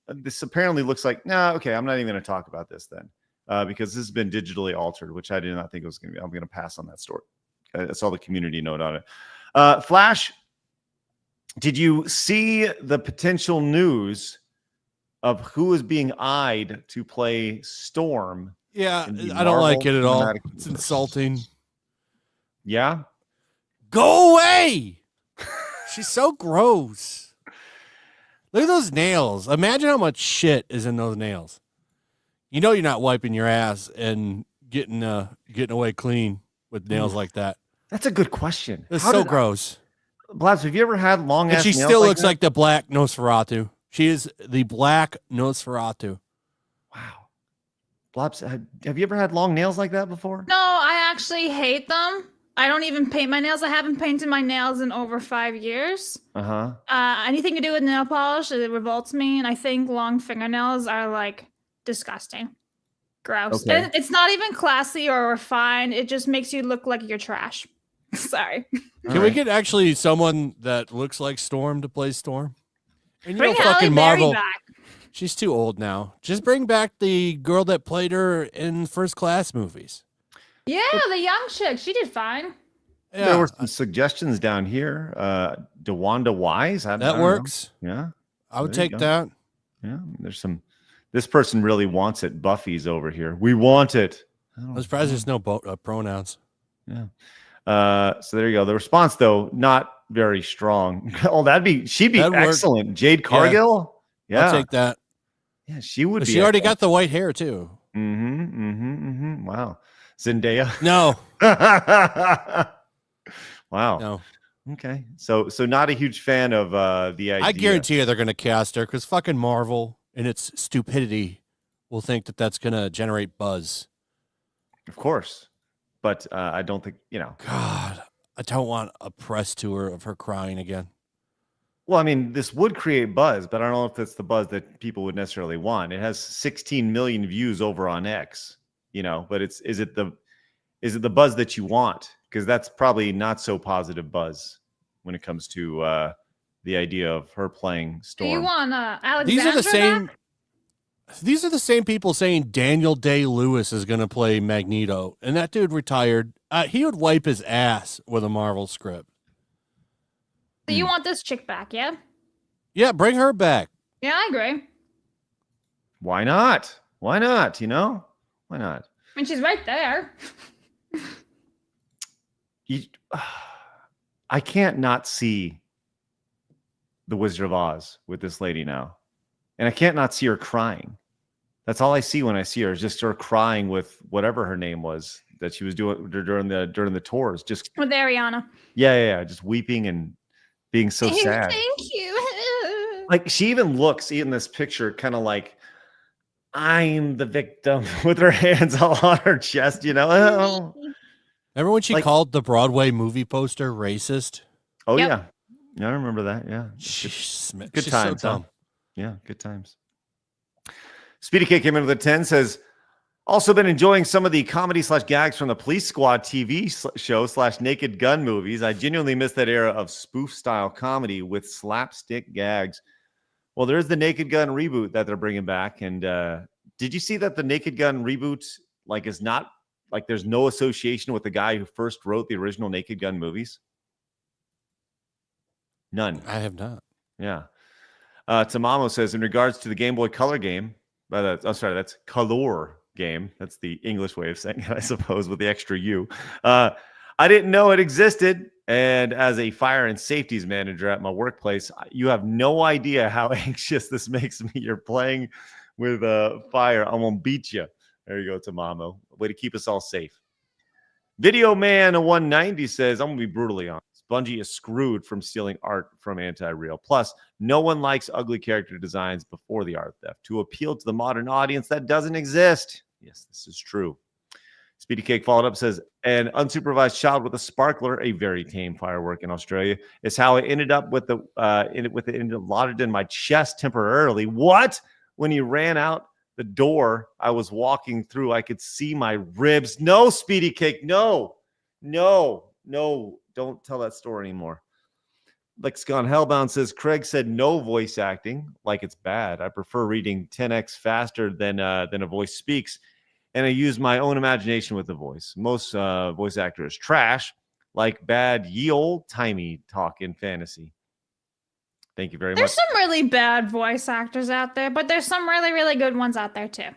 this apparently looks like, I'm not even going to talk about this then. because this has been digitally altered, which I did not think it was going to be. I'm going to pass on that story. I saw the community note on it. Flash, did you see the potential news of who is being eyed to play Storm? Yeah, I don't like it at all. It's insulting. Yeah? Go away! She's so gross. Look at those nails. Imagine how much shit is in those nails. You know you're not wiping your ass and getting away clean with nails like that. That's a good question. It's so gross. Blabs, have you ever had long ass nails? And she still looks like the Black Nosferatu. She is the Black Nosferatu. Wow. Blabs, have you ever had long nails like that before? No, I actually hate them. I don't even paint my nails. I haven't painted my nails in over 5 years. Anything to do with nail polish, it revolts me. And I think long fingernails are like disgusting. Gross. Okay. And it's not even classy or refined. It just makes you look like you're trash. Sorry. Can we get actually someone that looks like Storm to play Storm? And you Bring know, Halle fucking Berry Marvel. back. She's too old now. Just bring back the girl that played her in First Class movies. Yeah, the young chick. She did fine. Yeah. There were some suggestions down here. DeWanda Wise. I That don't works. know. Yeah. I would There you take go. that. Yeah. There's some. This person really wants it. Buffy's over here. We want it. I'm surprised there's no pronouns. Yeah. So there you go. The response, though, not very strong. Oh, she'd be That'd work. excellent. Jade Cargill. Yeah. I'll take that. Yeah, she would But be. she already excellent. got the white hair too. Wow. Zendaya. No. Wow. No. Okay. So not a huge fan of the idea. I guarantee you they're going to cast her because fucking Marvel and its stupidity will think that that's going to generate buzz. Of course. But I don't think, God, I don't want a press tour of her crying again. Well, I mean, this would create buzz, but I don't know if that's the buzz that people would necessarily want. It has 16 million views over on X, but is it the buzz that you want? Because that's probably not so positive buzz when it comes to the idea of her playing Storm. Do you want Alexandra These are the same. back? These are the same people saying Daniel Day-Lewis is going to play Magneto, and that dude retired. He would wipe his ass with a Marvel script. So you want this chick back, yeah? Yeah, bring her back. Yeah, I agree. Why not? Why not? Why not? I mean, she's right there. I can't not see the Wizard of Oz with this lady now, and I can't not see her crying. That's all I see when I see her is just her crying with whatever her name was that she was doing during the tours. Just With Ariana. yeah, just weeping and being so sad. Thank you. Like she even looks in this picture kind of like I'm the victim with her hands all on her chest, Oh. Remember when she Like- called the Broadway movie poster racist? Oh Yep. yeah, I remember that. Yeah, She's good so times. dumb. Yeah, good times. Speedy K came in with a 10, says, also been enjoying some of the comedy / gags from the Police Squad TV show / Naked Gun movies. I genuinely miss that era of spoof style comedy with slapstick gags. Well, there's the Naked Gun reboot that they're bringing back. And did you see that the Naked Gun reboot is not there's no association with the guy who first wrote the original Naked Gun movies? None. I have not. Yeah. Tamamo says, in regards to the Game Boy Color game, that's Color game. That's the English way of saying it, I suppose, with the extra U. I didn't know it existed. And as a fire and safeties manager at my workplace, you have no idea how anxious this makes me. You're playing with fire. I'm going to beat you. There you go, Tamamo. Way to keep us all safe. Video Man 190 says, I'm going to be brutally honest. Bungie is screwed from stealing art from Anti-Real. Plus, no one likes ugly character designs before the art theft. To appeal to the modern audience, that doesn't exist. Yes, this is true. Speedy Cake followed up, says, an unsupervised child with a sparkler, a very tame firework in Australia, is how I ended up with it lodged in my chest temporarily. What? When he ran out the door I was walking through, I could see my ribs. No, Speedy Cake, no. Don't tell that story anymore. Lexicon Hellbound says, Craig said no voice acting, like it's bad. I prefer reading 10x faster than a voice speaks. and I use my own imagination with the voice. Most voice actors trash, like bad ye old timey talk in fantasy. Thank you very There's much. some really bad voice actors out there, but there's some really, really good ones out there too.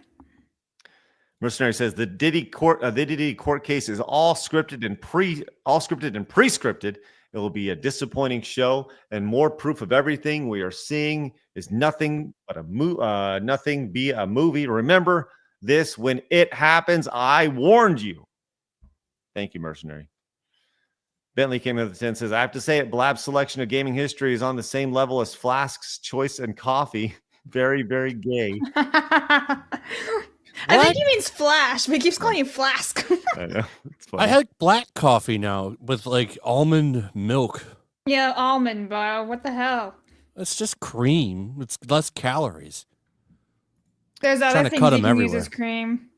Mercenary says the Diddy court case is all scripted and pre-scripted. It will be a disappointing show, and more proof of everything we are seeing is nothing but nothing be a movie. Remember this when it happens. I warned you. Thank you, Mercenary. Bentley came in with the 10 says, I have to say it, Blab's selection of gaming history is on the same level as Flask's choice and coffee. Very, very gay. I think he means Flash, but he keeps calling you Flask. I know. It's funny. I had black coffee now with like almond milk. Yeah, almond, bro. What the hell? It's just cream. It's less calories. There's Trying other to things cut you 'em can use everywhere. as cream.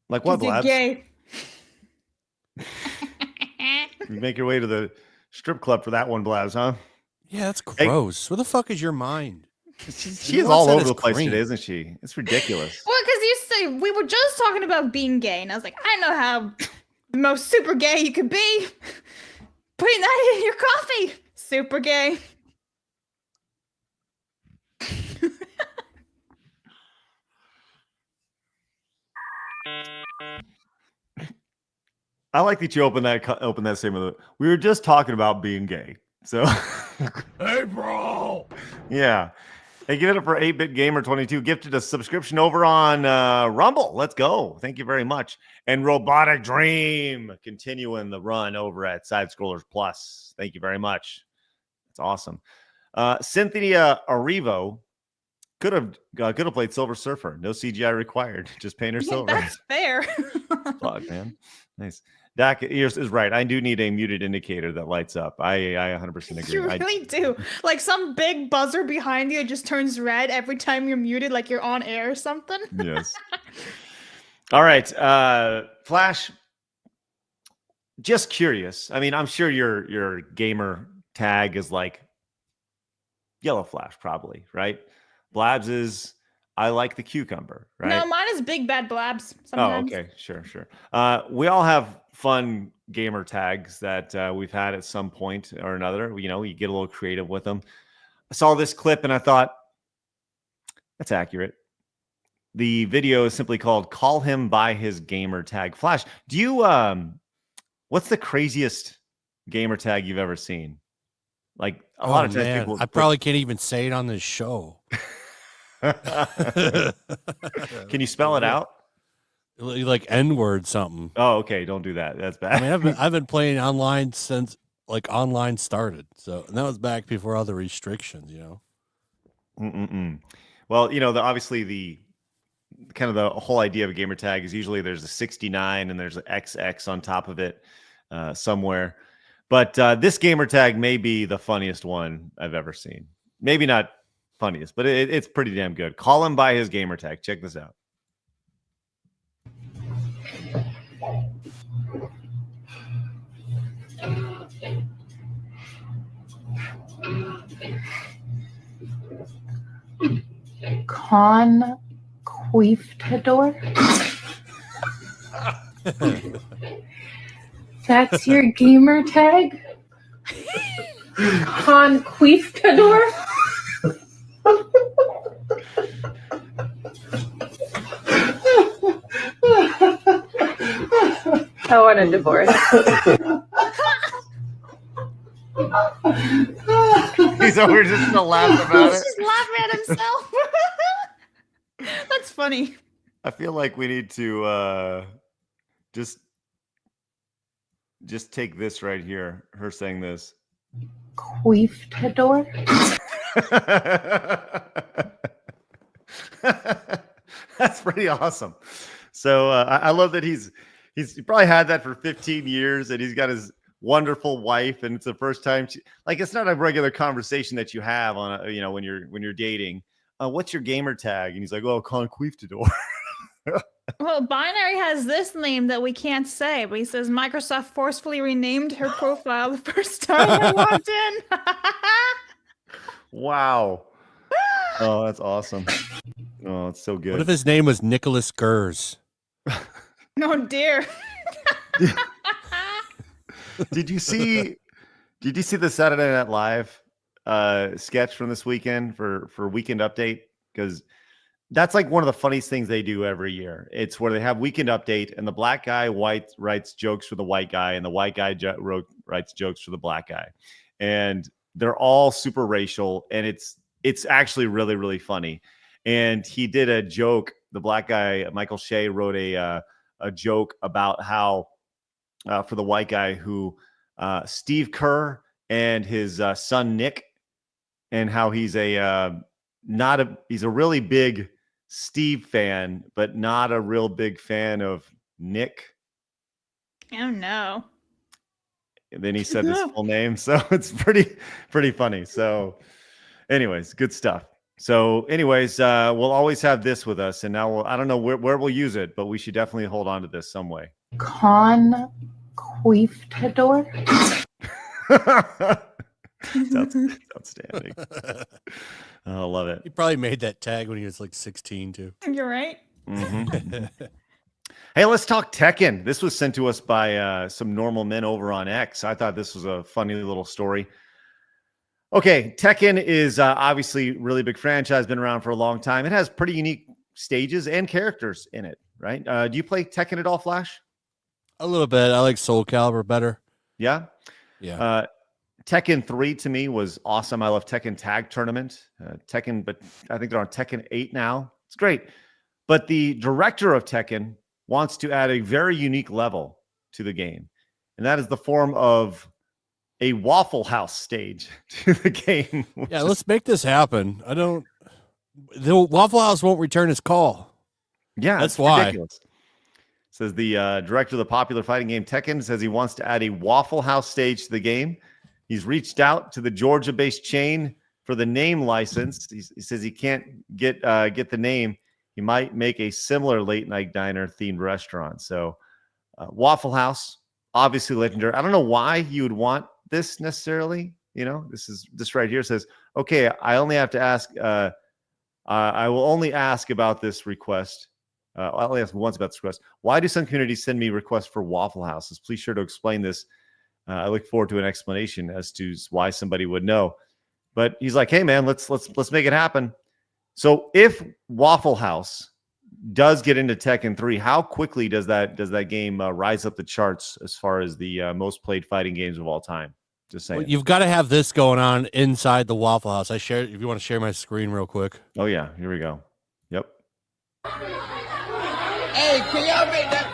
Like what, 'Cause you're Blabs? gay. You make your way to the strip club for that one, Blabs, huh? Yeah, that's gross. Where the fuck is your mind? She is all over the place today, isn't she? It's ridiculous. Well, because you say we were just talking about being gay, and I was like, I know how the most super gay you could be. Putting that in your coffee. Super gay. I like that you open that statement. We were just talking about being gay. So Hey, bro. yeah. Hey, give it up for 8-Bit Gamer 22. Gifted a subscription over on Rumble. Let's go. Thank you very much. And Robotic Dream continuing the run over at Side Scrollers Plus. Thank you very much. It's awesome. Cynthia Arrivo could have played Silver Surfer. No CGI required. Just paint her silver. That's fair. Fuck, man. Nice. Dak is right. I do need a muted indicator that lights up. I 100% agree. You really do. Like some big buzzer behind you just turns red every time you're muted, like you're on air or something. Yes. All right. Flash, just curious. I mean, I'm sure your gamer tag is like Yellow Flash, probably, right? Blabs is I like the cucumber, right? No, mine is Big Bad Blabs. Sometimes. Oh, okay. Sure. We all have fun gamer tags that we've had at some point or another. You know, you get a little creative with them. I saw this clip and I thought, that's accurate. The video is simply called Call Him by His Gamer Tag. Flash, do you, what's the craziest gamer tag you've ever seen? Like a lot of times people... I probably can't even say it on this show. Can you spell it out? Like N-word something. Oh, okay. Don't do that. That's bad. I mean, I've been playing online since like online started. So, and that was back before all the restrictions, you know. Well, you know, obviously the kind of the whole idea of a gamer tag is usually there's a 69 and there's an XX on top of it somewhere. But this gamer tag may be the funniest one I've ever seen. Maybe not funniest, but it's pretty damn good. Call him by his gamer tag. Check this out. Conquistador? That's your gamer tag? Conquistador? I want a divorce. He's over just to laugh about He's it. just laughing at himself. That's funny. I feel like we need to just take this right here. Her saying this. Conquistador? That's pretty awesome. So I love that he's probably had that for 15 years and he's got his wonderful wife and it's the first time it's not a regular conversation that you have on a, you know, when you're dating. What's your gamer tag? And he's like, oh, Conquistador. Well, Binary has this name that we can't say, but he says Microsoft forcefully renamed her profile the first time I logged in. Wow. Oh, that's awesome. Oh, it's so good. What if his name was Nicholas Gers? Oh dear. Did you see the Saturday Night Live sketch from this weekend for Weekend Update? Because that's like one of the funniest things they do every year. It's where they have Weekend Update, and the black guy writes jokes for the white guy, and the white guy writes jokes for the black guy, and they're all super racial, and it's actually really, really funny. And he did a joke. The black guy, Michael Shea, wrote a joke about how for the white guy who Steve Kerr and his son Nick, and how he's a really big Steve fan, but not a real big fan of Nick. Oh no. And then he said his full name, so it's pretty funny. So, anyways, good stuff. So, anyways, we'll always have this with us, and now I don't know where we'll use it, but we should definitely hold on to this some way. Conquistador. That's outstanding. I love it. He probably made that tag when he was like 16 too. You're right. Mm-hmm. Hey, let's talk Tekken. This was sent to us by some normal men over on X. I thought this was a funny little story. Okay, Tekken is obviously really big franchise, been around for a long time. It has pretty unique stages and characters in it, right? Do you play Tekken at all, Flash? A little bit. I like Soul Calibur better. Yeah? Yeah. Tekken 3 to me was awesome. I love Tekken Tag Tournament. Tekken, but I think they're on Tekken 8 now. It's great. But the director of Tekken wants to add a very unique level to the game, and that is the form of a Waffle House stage to the game. Yeah, let's make this happen. The Waffle House won't return his call. Yeah, that's why. Ridiculous. Says the director of the popular fighting game Tekken says he wants to add a Waffle House stage to the game. He's reached out to the Georgia-based chain for the name license. He says he can't get the name. He might make a similar late-night diner-themed restaurant. So Waffle House, obviously legendary. I don't know why you would want this necessarily. You know, this right here says, okay, I only have to ask. I will only ask about this request. I'll only ask once about this request. Why do some communities send me requests for Waffle Houses? Please sure to explain this. I look forward to an explanation as to why somebody would know. But he's like, hey man, let's make it happen. So if Waffle House does get into Tekken 3, how quickly does that game rise up the charts as far as the most played fighting games of all time? Just saying. Well, you've got to have this going on inside the Waffle House. If you want to share my screen real quick. Oh yeah, here we go. Yep. Hey, can y'all make that?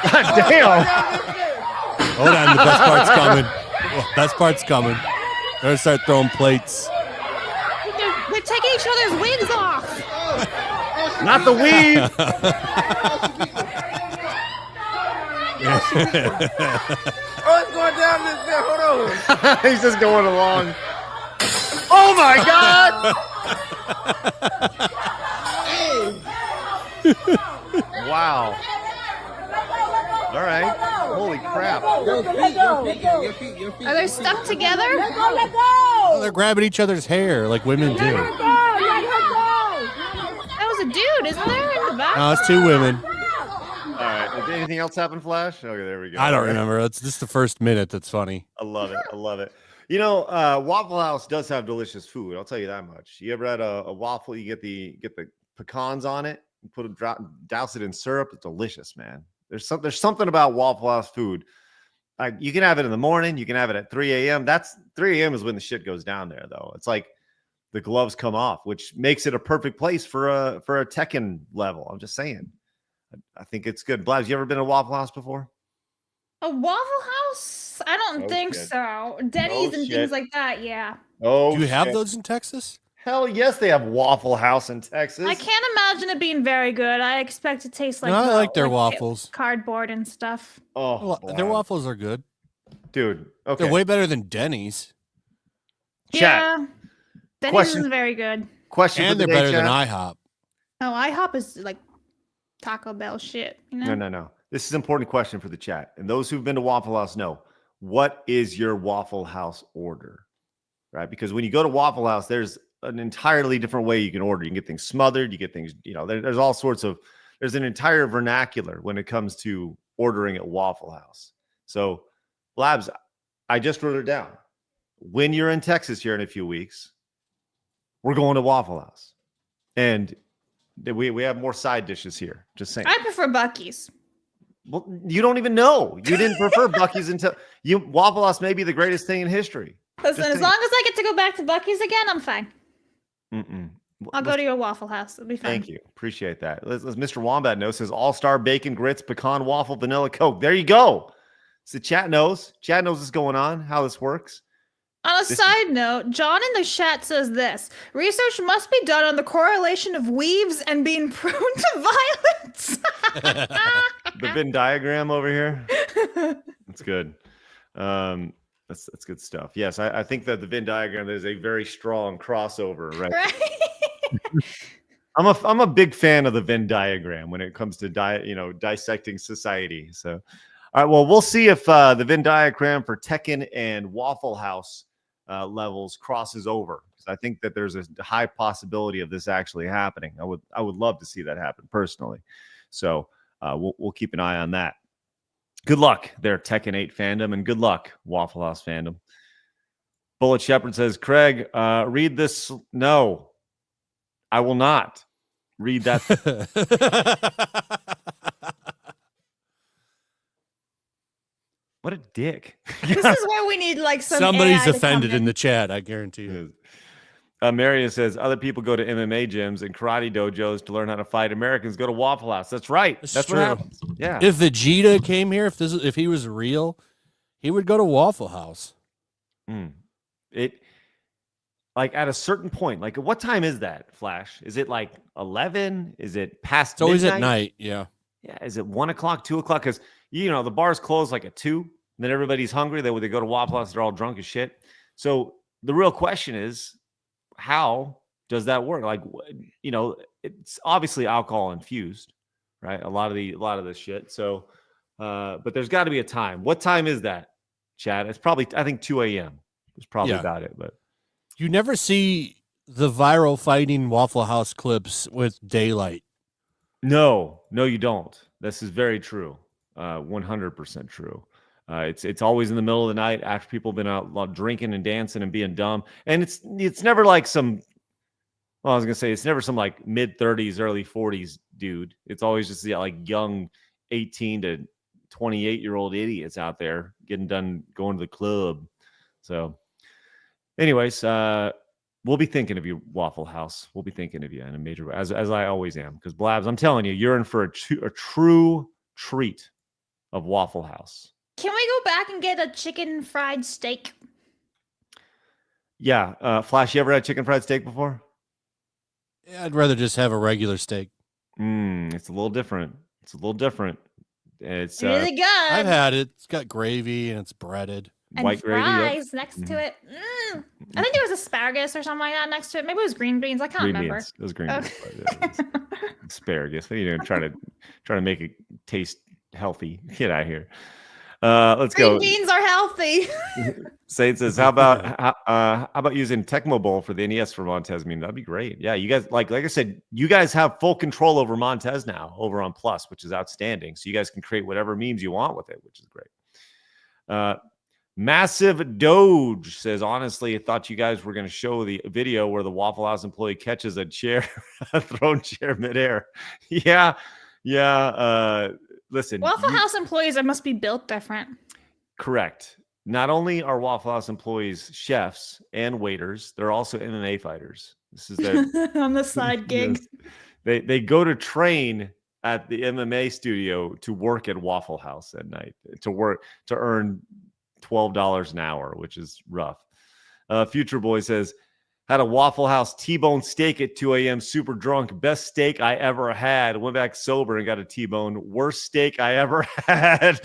God damn. Hold on, the best part's coming. Best part's coming. They're gonna start throwing plates. They're taking each other's wigs off. Not the weed. Oh, it's going down this there. Hold on. He's just going along. Oh my God. Wow. All right. Holy crap. Your feet. Are they stuck together? Let go. Oh, they're grabbing each other's hair like women do. That was a dude, isn't there? In the back? No, it's two women. All right. Did anything else happen, Flash? Okay, there we go. I don't remember. It's just the first minute that's funny. I love it. I love it. You know, Waffle House does have delicious food. I'll tell you that much. You ever had a waffle? You get the pecans on it, and douse it in syrup. It's delicious, man. There's something about Waffle House food. You can have it in the morning. You can have it at 3 a.m. That's 3 a.m. is when the shit goes down there, though. It's like the gloves come off, which makes it a perfect place for a Tekken level. I'm just saying. I think it's good. Blabs, you ever been to Waffle House before? A Waffle House? I don't think shit. so. Denny's and things like that, yeah. Oh, do you have those in Texas? Hell yes, they have Waffle House in Texas. I can't imagine it being very good. I expect it to taste like No, I like their waffles. Cardboard and stuff. Oh, Their waffles are good. Dude, okay. They're way better than Denny's. Chat. Yeah. Denny's Question- isn't very good. Question And for they're the day, better than chat. IHOP. Oh, IHOP is like Taco Bell shit, you know? No. this is an important question for the chat. And those who've been to Waffle House know, what is your Waffle House order? Right? Because when you go to Waffle House, there's an entirely different way you can order. You can get things smothered. You get things, there's all sorts of, there's an entire vernacular when it comes to ordering at Waffle House. So, Blabs, I just wrote it down. When you're in Texas here in a few weeks, we're going to Waffle House. And we have more side dishes here. Just saying. I prefer Buc-ee's. Well, you don't even know. You didn't prefer Buc-ee's until Waffle House may be the greatest thing in history. Listen, as long as I get to go back to Buc-ee's again, I'm fine. I'll go to your Waffle House. It'll be fun. Thank you. Appreciate that. Mr. Wombat knows, says all-star bacon grits, pecan waffle, vanilla Coke. There you go. So chat knows. Chat knows what's going on, how this works. On a side note, John in the chat says this. Research must be done on the correlation of weaves and being prone to violence. The Venn diagram over here. That's good. That's good stuff. Yes, I think that the Venn diagram, there's a very strong crossover, right? I'm a big fan of the Venn diagram when it comes to dissecting society. So, all right, well, we'll see if the Venn diagram for Tekken and Waffle House levels crosses over. I think that there's a high possibility of this actually happening. I would love to see that happen personally. So we'll keep an eye on that. Good luck there, Tekken 8 fandom, and good luck, Waffle House fandom. Bullet Shepherd says, Craig, read this. No, I will not read that. What a dick. This is where we need like somebody's AI offended in the chat, I guarantee you. Marius says, other people go to MMA gyms and karate dojos to learn how to fight. Americans go to Waffle House. That's right. That's true. what happens. Yeah. If Vegeta came here, if he was real, he would go to Waffle House. It, like, at a certain point, like, what time is that, Flash? Is it like 11? Is it past It's always midnight? at night, yeah. Yeah. Is it 1 o'clock, 2 o'clock? Because, the bars close like at 2. And then everybody's hungry. They go to Waffle House. They're all drunk as shit. So the real question is, how does that work? Like, it's obviously alcohol infused, right? A lot of this shit. So, but there's got to be a time. What time is that, Chad? It's probably, I think 2 a.m. is probably about it. But you never see the viral fighting Waffle House clips with daylight. No, you don't. This is very true. 100% true. It's always in the middle of the night after people have been out drinking and dancing and being dumb. And it's never like it's never some like mid-30s, early 40s dude. It's always just like young 18 to 28-year-old idiots out there getting done going to the club. So anyways, we'll be thinking of you, Waffle House. We'll be thinking of you in a major way, as I always am. Because Blabs, I'm telling you, you're in for a true treat of Waffle House. Can we go back and get a chicken fried steak? Yeah. Flash, you ever had chicken fried steak before? Yeah, I'd rather just have a regular steak. It's a little different. It's It's really good. I've had it. It's got gravy and it's breaded. And white fries gravy next to it. I think there was asparagus or something like that next to it. Maybe it was green beans. I can't remember. Beans. It was green beans. Asparagus. Trying to make it taste healthy. Get out of here. Let's go. Green beans are healthy. Saint says, how about using Tecmo Bowl for the NES for Montez meme? That'd be great. Yeah, you guys like I said, you guys have full control over Montez now over on Plus, which is outstanding. So you guys can create whatever memes you want with it, which is great. Massive Doge says, honestly, I thought you guys were going to show the video where the Waffle House employee catches a thrown chair midair. Yeah. Listen, Waffle House employees must be built different. Correct. Not only are Waffle House employees chefs and waiters, they're also MMA fighters. This is their on the side gig. They go to train at the MMA studio to work at Waffle House at night to earn $12 an hour, which is rough. Future Boy says, had a Waffle House T-bone steak at 2 a.m. super drunk. Best steak I ever had. Went back sober and got a T-bone. Worst steak I ever had.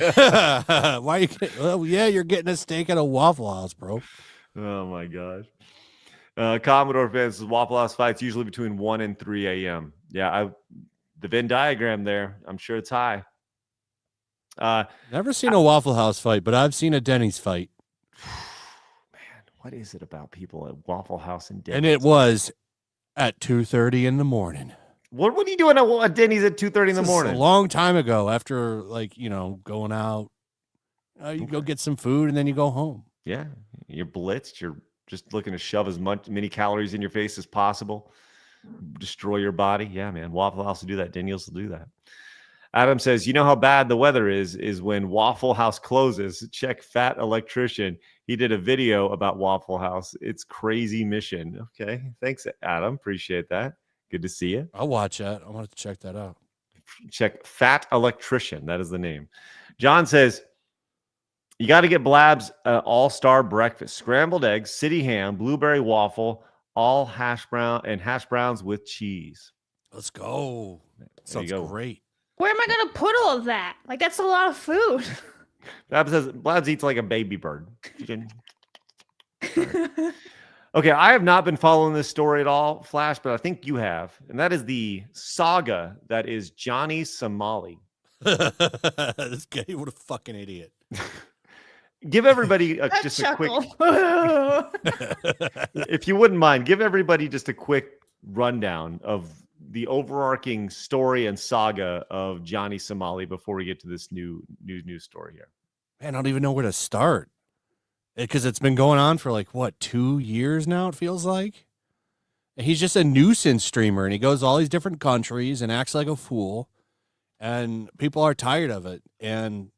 Why you? Well, yeah, you're getting a steak at a Waffle House, bro. Oh my gosh. Commodore fans says Waffle House fights usually between 1 and 3 a.m. Yeah, the Venn diagram there. I'm sure it's high. Never seen a Waffle House fight, but I've seen a Denny's fight. Man, what is it about people at Waffle House and Denny's? And it was at 2:30 in the morning. What are you doing at Denny's at 2:30 in the morning? A long time ago, after going out, you go get some food and then you go home. Yeah, you're blitzed. You're just looking to shove as many calories in your face as possible, destroy your body. Yeah, man. Waffle House will do that. Denny's will do that. Adam says, you know how bad the weather is when Waffle House closes. Check Fat Electrician. He did a video about Waffle House. It's crazy mission. Okay. Thanks, Adam. Appreciate that. Good to see you. I'll watch that. I want to check that out. Check Fat Electrician. That is the name. John says, you got to get Blab's all-star breakfast. Scrambled eggs, city ham, blueberry waffle, all hash browns with cheese. Let's go. Sounds great. Where am I going to put all of that? Like, that's a lot of food. Blabs eats like a baby bird. Okay, I have not been following this story at all, Flash, but I think you have. And that is the saga that is Johnny Somali. This guy, what a fucking idiot. Give everybody just a quick, if you wouldn't mind, give everybody just a quick rundown of the overarching story and saga of Johnny Somali before we get to this new news story here. Man, I don't even know where to start because it's been going on for 2 years now, it feels like. And he's just a nuisance streamer, and he goes to all these different countries and acts like a fool, and people are tired of it. And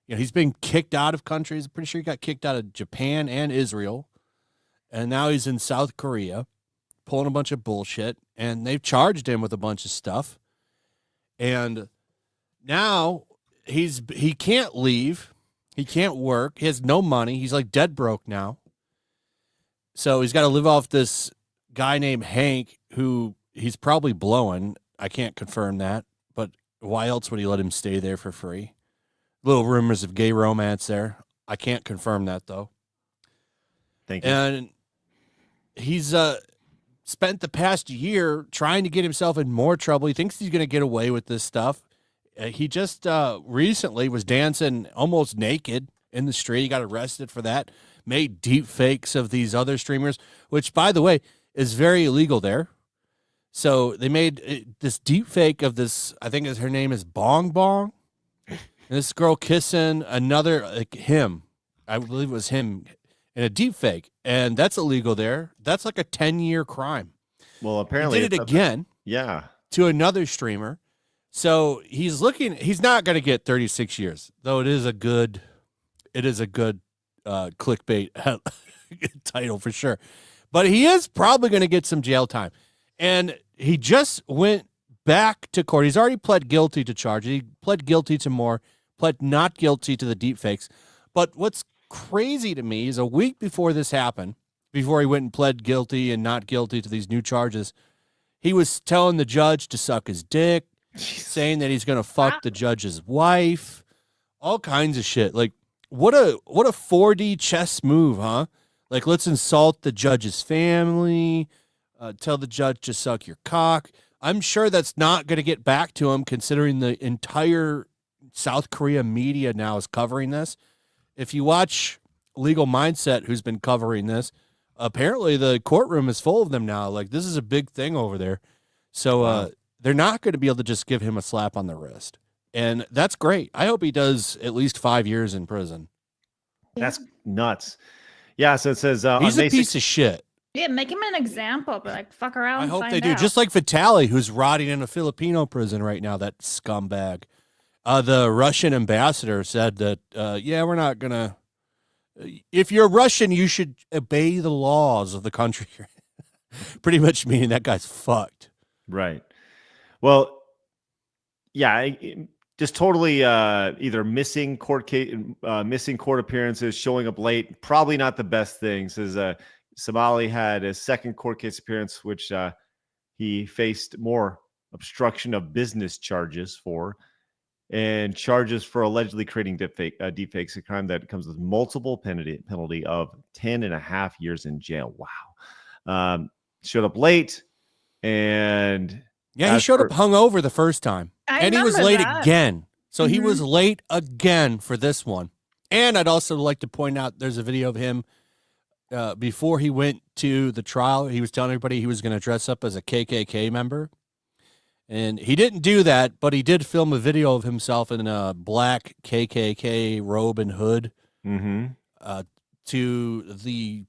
he's been kicked out of countries. I'm pretty sure he got kicked out of Japan and Israel. And now he's in South Korea pulling a bunch of bullshit. And they've charged him with a bunch of stuff. And now he can't leave. He can't work. He has no money. He's dead broke now. So he's got to live off this guy named Hank, who he's probably blowing. I can't confirm that. But why else would he let him stay there for free? Little rumors of gay romance there. I can't confirm that, though. Thank you. And he's spent the past year trying to get himself in more trouble. He thinks he's going to get away with this stuff. He just recently was dancing almost naked in the street. He got arrested for that. Made deep fakes of these other streamers, which, by the way, is very illegal there. So they made this deep fake of this, I think her name is Bong Bong. This girl kissing another, him. I believe it was him in a deep fake. And that's illegal there. That's like a 10-year crime. Well, apparently he did it again. Yeah. To another streamer. So he's not going to get 36 years, though it is a good clickbait title for sure. But he is probably going to get some jail time. And he just went back to court. He's already pled guilty to charges. He pled guilty to more, pled not guilty to the deepfakes. But what's crazy to me is a week before this happened, before he went and pled guilty and not guilty to these new charges, he was telling the judge to suck his dick, saying that he's going to fuck the judge's wife, all kinds of shit. What a 4D chess move, huh? Let's insult the judge's family, tell the judge to suck your cock. I'm sure that's not going to get back to him, considering the entire South Korea media now is covering this. If you watch Legal Mindset, who's been covering this, apparently the courtroom is full of them now. This is a big thing over there. So they're not going to be able to just give him a slap on the wrist. And that's great. I hope he does at least 5 years in prison. That's nuts. Yeah, so it says he's a piece of shit. Yeah, make him an example, but fuck around. I and hope find they do. out. Just like Vitaly, who's rotting in a Filipino prison right now, that scumbag. The Russian ambassador said that, we're not going to. If you're Russian, you should obey the laws of the country. Pretty much meaning that guy's fucked. Right. Well, yeah, just totally either missing court appearances, showing up late. Probably not the best thing. Says Somali had a second court case appearance, which he faced more obstruction of business charges for, and charges for allegedly creating deepfakes, a crime that comes with multiple penalty of 10.5 years in jail. Wow. Showed up late, and he showed up hungover the first time, and he was late again. So he was late again for this one. And I'd also like to point out there's a video of him before he went to the trial. He was telling everybody he was going to dress up as a KKK member. And he didn't do that, but he did film a video of himself in a black KKK robe and hood to the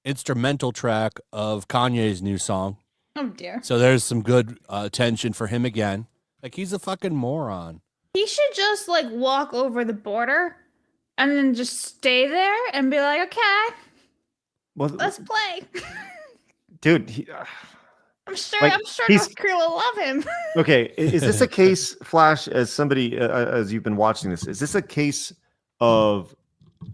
instrumental track of Kanye's new song. Oh, dear. So there's some good attention for him again. Like, he's a fucking moron. He should just, like, walk over the border and then just stay there and be like, okay, let's play. Dude, I'm sure like, North Korea will love him. Okay, is this a case, Flash, as somebody, as you've been watching this, is this a case of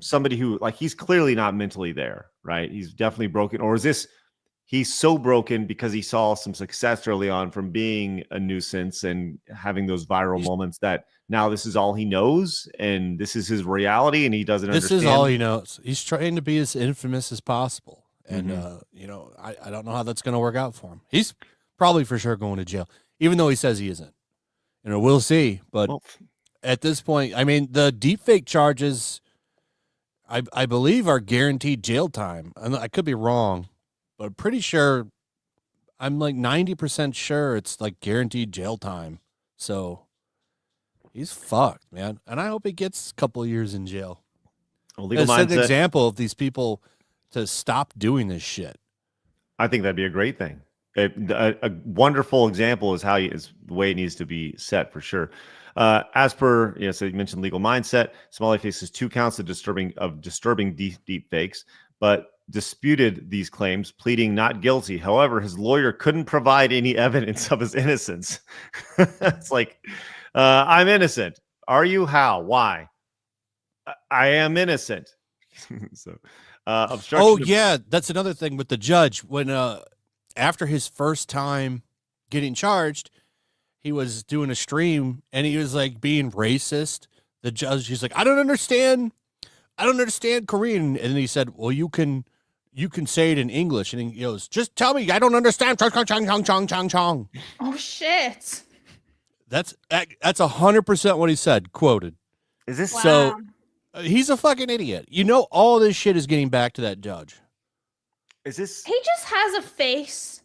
somebody who, like, he's clearly not mentally there, right? He's definitely broken. Or is this, he's so broken because he saw some success early on from being a nuisance and having those viral moments that now this is all he knows and this is his reality and he doesn't understand? This is all he knows. He's trying to be as infamous as possible. And, you know, I don't know how that's going to work out for him. He's probably for sure going to jail, even though he says he isn't. You know, we'll see. But at this point, I mean, the deepfake charges, I believe, are guaranteed jail time. I could be wrong, but I'm pretty sure, I'm like 90% sure it's like guaranteed jail time. So he's fucked, man. And I hope he gets a couple of years in jail. Well, legal It's an mindset. example of these people to stop doing this shit. I think that'd be a great thing. A wonderful example is how is the way it needs to be set for sure. As per, so you mentioned legal mindset. Somali faces 2 counts of disturbing deep fakes, but disputed these claims, pleading not guilty. However, his lawyer couldn't provide any evidence of his innocence. It's like, I'm innocent. Are you? How? Why? I am innocent. So, obstruction. Oh yeah, that's another thing with the judge. When after his first time getting charged, he was doing a stream and he was like being racist. The judge, he's like, I don't understand Korean, and he said, well, you can say it in English, and he goes, just tell me, I don't understand. Oh shit. That's 100% what he said, quoted. Is this so? He's a fucking idiot. You know, all this shit is getting back to that judge. Is this? He just has a face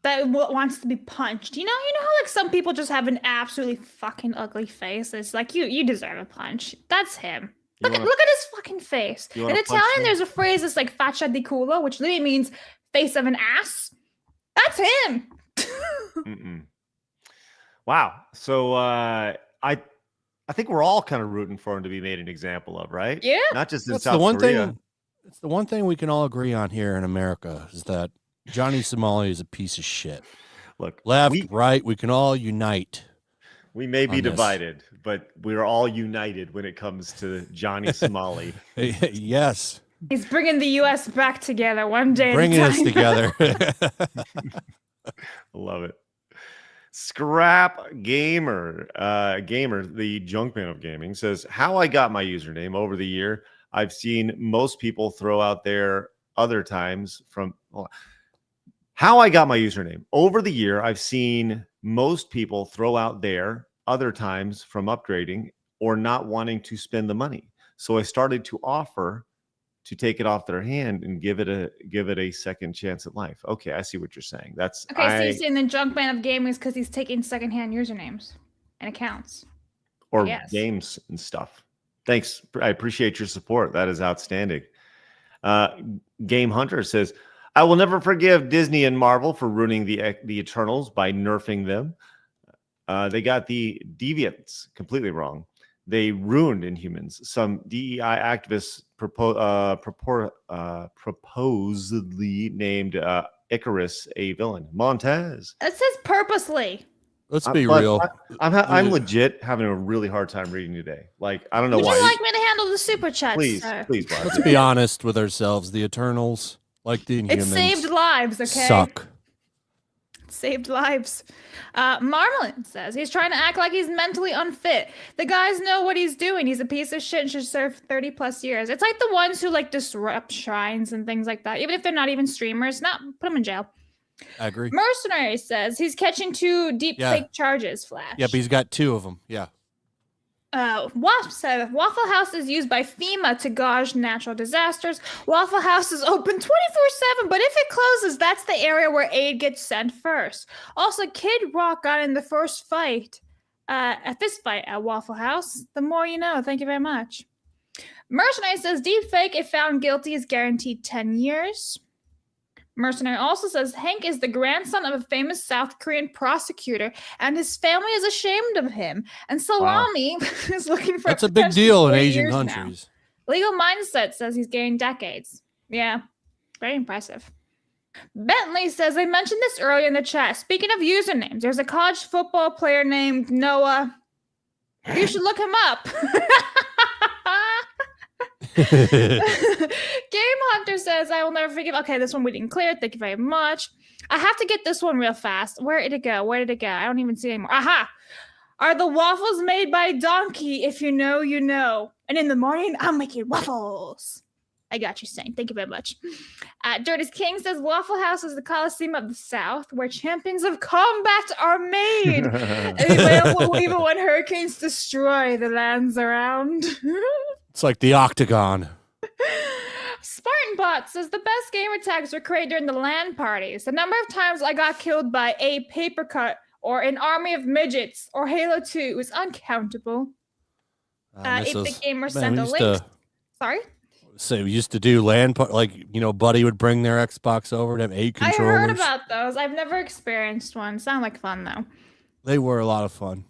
that wants to be punched. You know how like some people just have an absolutely fucking ugly face. It's like you deserve a punch. That's him. Look at his fucking face. In Italian, there's a phrase that's like faccia di culo, which literally means face of an ass. That's him. Wow. So I think we're all kind of rooting for him to be made an example of, right? Yeah. Not just in That's South the one Korea. thing. It's the one thing we can all agree on here in America is that Johnny Somali is a piece of shit. Look, left, right, we can all unite. We may be on this. divided, but we're all united when it comes to Johnny Somali. Yes. He's bringing the U.S. back together one day. Bringing us together. Love it. Scrap Gamer, the Junkman of gaming, says, how I got my username over the year, I've seen most people throw out there other times from... How I got my username. Over the year, I've seen most people throw out there other times from upgrading or not wanting to spend the money. So I started to offer to take it off their hand and give it a second chance at life. Okay, I see what you're saying. That's okay. So you're saying the Junkman of gaming is because he's taking secondhand usernames and accounts or games and stuff. Thanks, I appreciate your support. That is outstanding. Game Hunter says, I will never forgive Disney and Marvel for ruining the Eternals by nerfing them. They got the deviants completely wrong. They ruined Inhumans. Some DEI activists proposedly named Icarus a villain. Montez. It says purposely. Let's be real. I'm legit having a really hard time reading today. Like, I don't know why. Would you like me to handle the super chats? Please, sir? please. Barbara. Let's be honest with ourselves. The Eternals, like the Inhumans, it saved lives. Okay. Suck. Saved lives. Marmalin says he's trying to act like he's mentally unfit. The guys know what he's doing. He's a piece of shit and should serve 30+ years. It's like the ones who like disrupt shrines and things like that, even if they're not even streamers. Not put them in jail. I agree. Mercenary says he's catching 2 deep fake charges. Flash. Yep, he's got 2 of them. Yeah. Wasp said Waffle House is used by FEMA to gauge natural disasters. Waffle House is open 24/7, but if it closes, that's the area where aid gets sent first. Also, Kid Rock got in the first fight, a fist fight at Waffle House. The more you know. Thank you very much. Mercenary says deepfake, if found guilty, is guaranteed 10 years. Mercenary also says Hank is the grandson of a famous South Korean prosecutor, and his family is ashamed of him. And Salami is looking for. That's a big deal in Asian countries. Now. Legal Mindset says he's getting decades. Yeah, very impressive. Bentley says I mentioned this earlier in the chat. Speaking of usernames, there's a college football player named Noah. You should look him up. Game Hunter says I will never forgive. Okay, this one we didn't clear. Thank you very much. I have to get this one real fast. Where did it go? Where did it go? I don't even see it anymore. Aha! Are the waffles made by Donkey? If you know, you know. And in the morning, I'm making waffles. I got you saying. Thank you very much. Dirty's King says Waffle House is the Coliseum of the South, where champions of combat are made. Even when hurricanes destroy the lands around. It's like the Octagon. Spartanbot says the best gamer tags were created during the LAN parties. The number of times I got killed by a paper cut or an army of midgets or Halo 2 is uncountable. If the gamer sent a link. Sorry? So we used to do LAN, like, you know, Buddy would bring their Xbox over to have 8 controllers. I heard about those. I've never experienced one. Sound like fun, though. They were a lot of fun.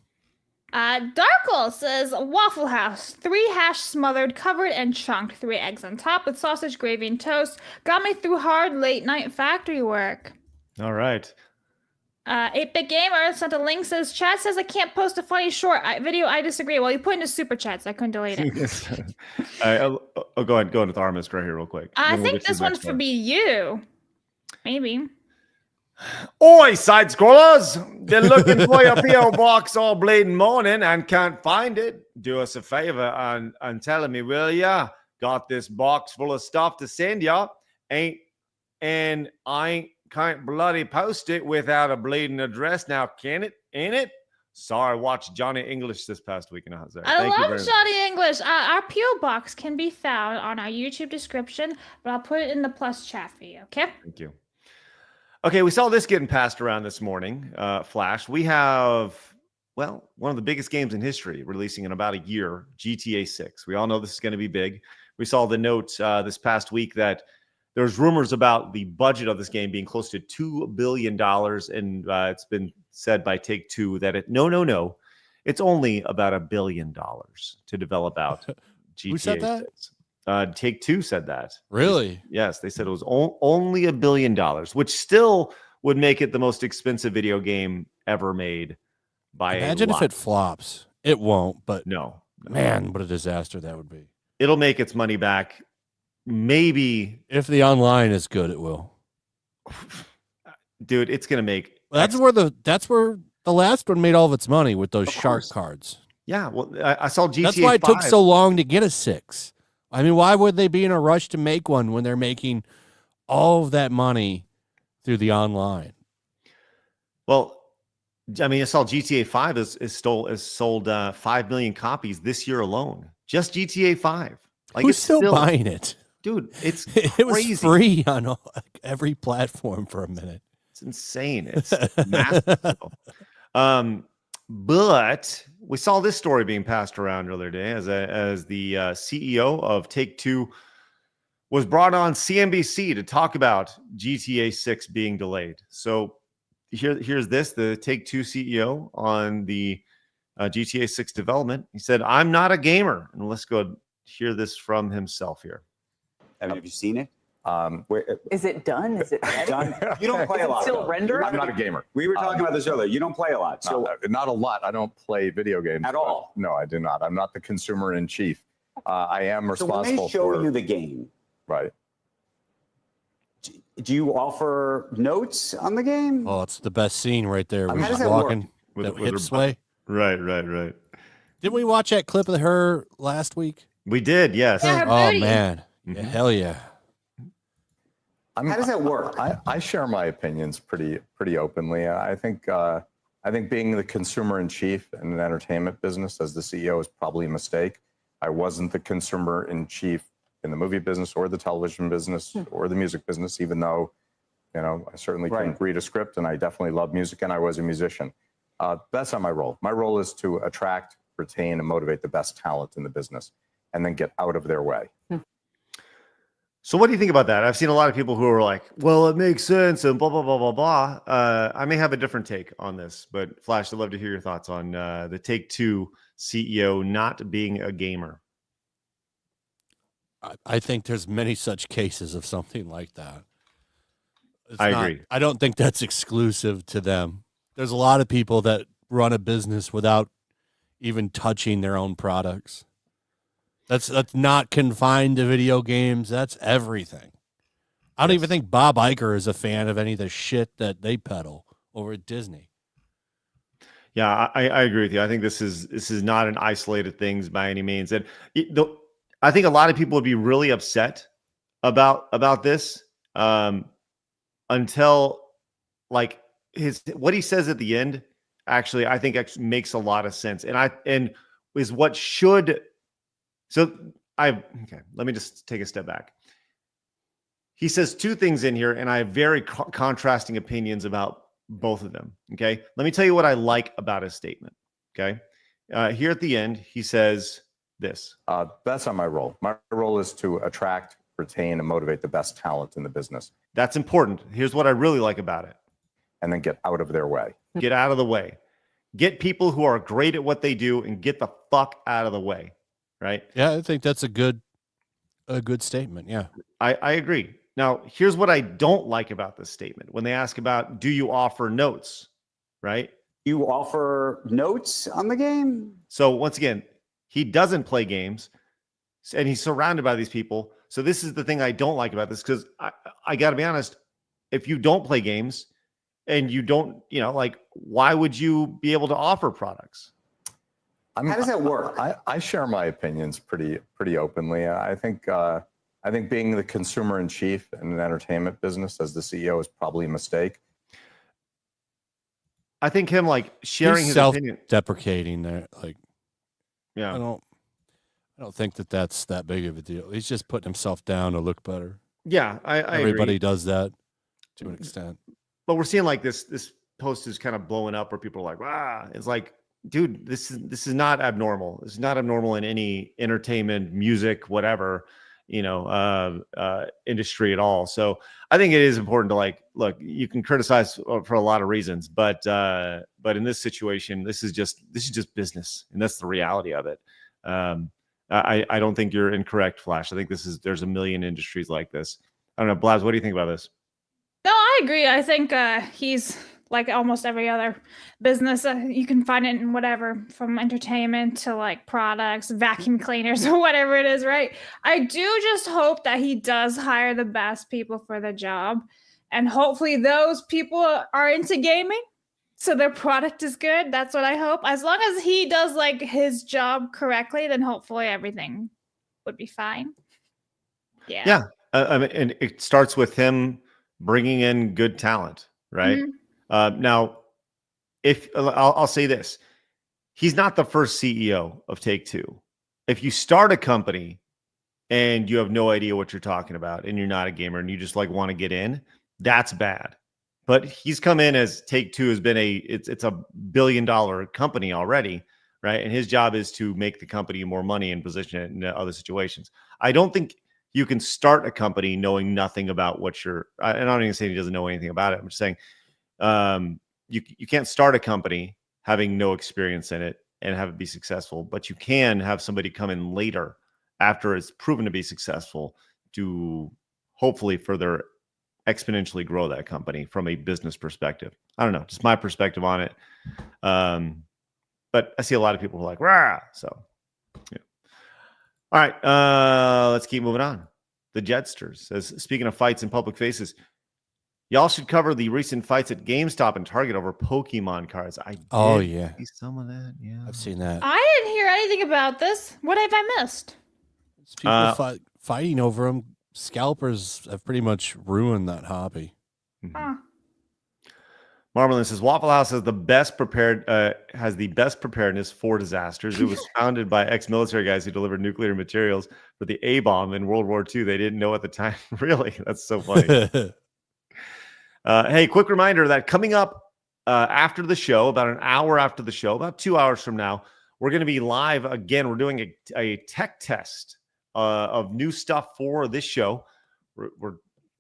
Darkle says Waffle House, 3 hash smothered, covered and chunked, 3 eggs on top with sausage, gravy, and toast. Got me through hard late night factory work. All right. 8-Bit Gamer sent a link, says chat says I can't post a funny short video. I disagree. Well, you put into super chats. I couldn't delete it. I'll go ahead with Armist right here real quick. I think this one's for be you. Maybe. Oi, side scrollers! Been looking for your P.O. box all bleeding morning and can't find it. Do us a favor and tell me, will ya? Got this box full of stuff to send ya. I can't bloody post it without a bleeding address. Now, can it? Ain't it? Sorry, watched Johnny English this past weekend. I love Johnny English. Our P.O. box can be found on our YouTube description, but I'll put it in the plus chat for you, okay? Thank you. Okay, we saw this getting passed around this morning, Flash. We have, well, one of the biggest games in history releasing in about a year, GTA 6. We all know this is going to be big. We saw the note this past week that there's rumors about the budget of this game being close to $2 billion, and it's been said by Take-Two that no, it's only about $1 billion to develop out GTA Who said that? 6. Take-Two said that. Really? Yes, they said it was only $1 billion, which still would make it the most expensive video game ever made by Imagine if it flops. It won't, but no. Man, what a disaster that would be. It'll make its money back. Maybe if the online is good, it will. Dude, it's gonna make. That's where the last one made all of its money with those shark cards. Yeah, well, I saw GTA. That's why it 5. took so long to get a 6. I mean, why would they be in a rush to make one when they're making all of that money through the online? Well, I mean, I saw GTA 5 is sold 5 million copies this year alone. Just GTA 5. Like, Who's still buying it? Dude, it's it was crazy. Free on every platform for a minute. It's insane. It's massive. But we saw this story being passed around earlier today as the CEO of Take-Two was brought on CNBC to talk about GTA 6 being delayed. So here's this, the Take-Two CEO on the GTA 6 development. He said, "I'm not a gamer." And let's go hear this from himself here. Have you seen it? Is it done? Is it done? You don't play a lot. Still rendered? I'm not a gamer. We were talking about this earlier. You don't play a lot. So not a lot. I don't play video games at all. No, I do not. I'm not the consumer in chief. I am responsible. So when they show you the game, right? Do you offer notes on the game? Oh, it's the best scene right there. How We're does just that walking work? that With hip her sway. Right. Didn't we watch that clip of her last week? We did, yes. Yeah, her Oh booty. man, yeah, hell yeah. How does that work? I share my opinions pretty openly. I think I think being the consumer in chief in an entertainment business as the CEO is probably a mistake. I wasn't the consumer in chief in the movie business or the television business or the music business, even though, you know, I certainly can read a script and I definitely love music and I was a musician. That's not my role. My role is to attract, retain, and motivate the best talent in the business and then get out of their way. So what do you think about that? I've seen a lot of people who are like, well, it makes sense and blah, blah, blah, blah, blah. I may have a different take on this, but Flash, I'd love to hear your thoughts on the Take-Two CEO not being a gamer. I think there's many such cases of something like that. I agree. I don't think that's exclusive to them. There's a lot of people that run a business without even touching their own products. That's not confined to video games. That's everything. I don't even think Bob Iger is a fan of any of the shit that they peddle over at Disney. Yeah, I agree with you. I think this is not an isolated thing by any means. And I think a lot of people would be really upset about this until like what he says at the end. Actually, I think actually makes a lot of sense, and is what should. So okay. Let me just take a step back. He says two things in here, and I have very contrasting opinions about both of them. Okay, let me tell you what I like about his statement. Okay, here at the end, he says this. That's not my role. My role is to attract, retain, and motivate the best talent in the business. That's important. Here's what I really like about it. And then get out of their way. Get out of the way. Get people who are great at what they do and get the fuck out of the way. Right? Yeah, I think that's a good statement. Yeah. I agree. Now, here's what I don't like about this statement. When they ask about, do you offer notes? Right? You offer notes on the game? So once again, he doesn't play games and he's surrounded by these people. So this is the thing I don't like about this, because I got to be honest, if you don't play games and you don't, you know, like, why would you be able to offer products? How does that work? I share my opinions pretty openly. I think being the consumer in chief in an entertainment business as the CEO is probably a mistake. I think him like sharing his opinion, self-deprecating there, like, yeah, I don't think that's that big of a deal. He's just putting himself down to look better. Yeah, everybody agree. does that to an extent. But we're seeing like this post is kind of blowing up where people are like, "Wow!" It's like, dude, this is not abnormal. It's not abnormal in any entertainment, music, whatever, you know, industry at all. So I think it is important to like, look, you can criticize for a lot of reasons, but in this situation, this is just business, and that's the reality of it. I don't think you're incorrect, Flash. I think there's a million industries like this. I don't know, Blaz, what do you think about this? No, I agree. I think he's like almost every other business. You can find it in whatever, from entertainment to like products, vacuum cleaners, or whatever it is, right? I do just hope that he does hire the best people for the job. And hopefully those people are into gaming, so their product is good. That's what I hope. As long as he does like his job correctly, then hopefully everything would be fine. Yeah. Yeah. I mean, and it starts with him bringing in good talent, right? Mm-hmm. Now, if I'll say this, he's not the first CEO of Take-Two. If you start a company and you have no idea what you're talking about and you're not a gamer and you just like want to get in, that's bad. But he's come in as Take-Two has been it's a $1 billion company already, right? And his job is to make the company more money and position it in other situations. I don't think you can start a company knowing nothing about what you're. And I'm not even saying he doesn't know anything about it. I'm just saying you can't start a company having no experience in it and have it be successful. But you can have somebody come in later after it's proven to be successful to hopefully further exponentially grow that company from a business perspective. I don't know, just my perspective on it. But I see a lot of people who are like, rah. So, yeah. All right, let's keep moving on. The Jetsters says, speaking of fights in public faces, y'all should cover the recent fights at GameStop and Target over Pokemon cards. Yeah, see some of that. Yeah, I've seen that. I didn't hear anything about this. What have I missed? It's people fighting over them. Scalpers have pretty much ruined that hobby. Mm-hmm. Marmalin says Waffle House has the best preparedness for disasters. It was founded by ex-military guys who delivered nuclear materials for the A-bomb in World War II. They didn't know at the time. Really? That's so funny. Hey, quick reminder that coming up after the show, about an hour after the show, about 2 hours from now, we're going to be live again. We're doing a tech test of new stuff for this show. We're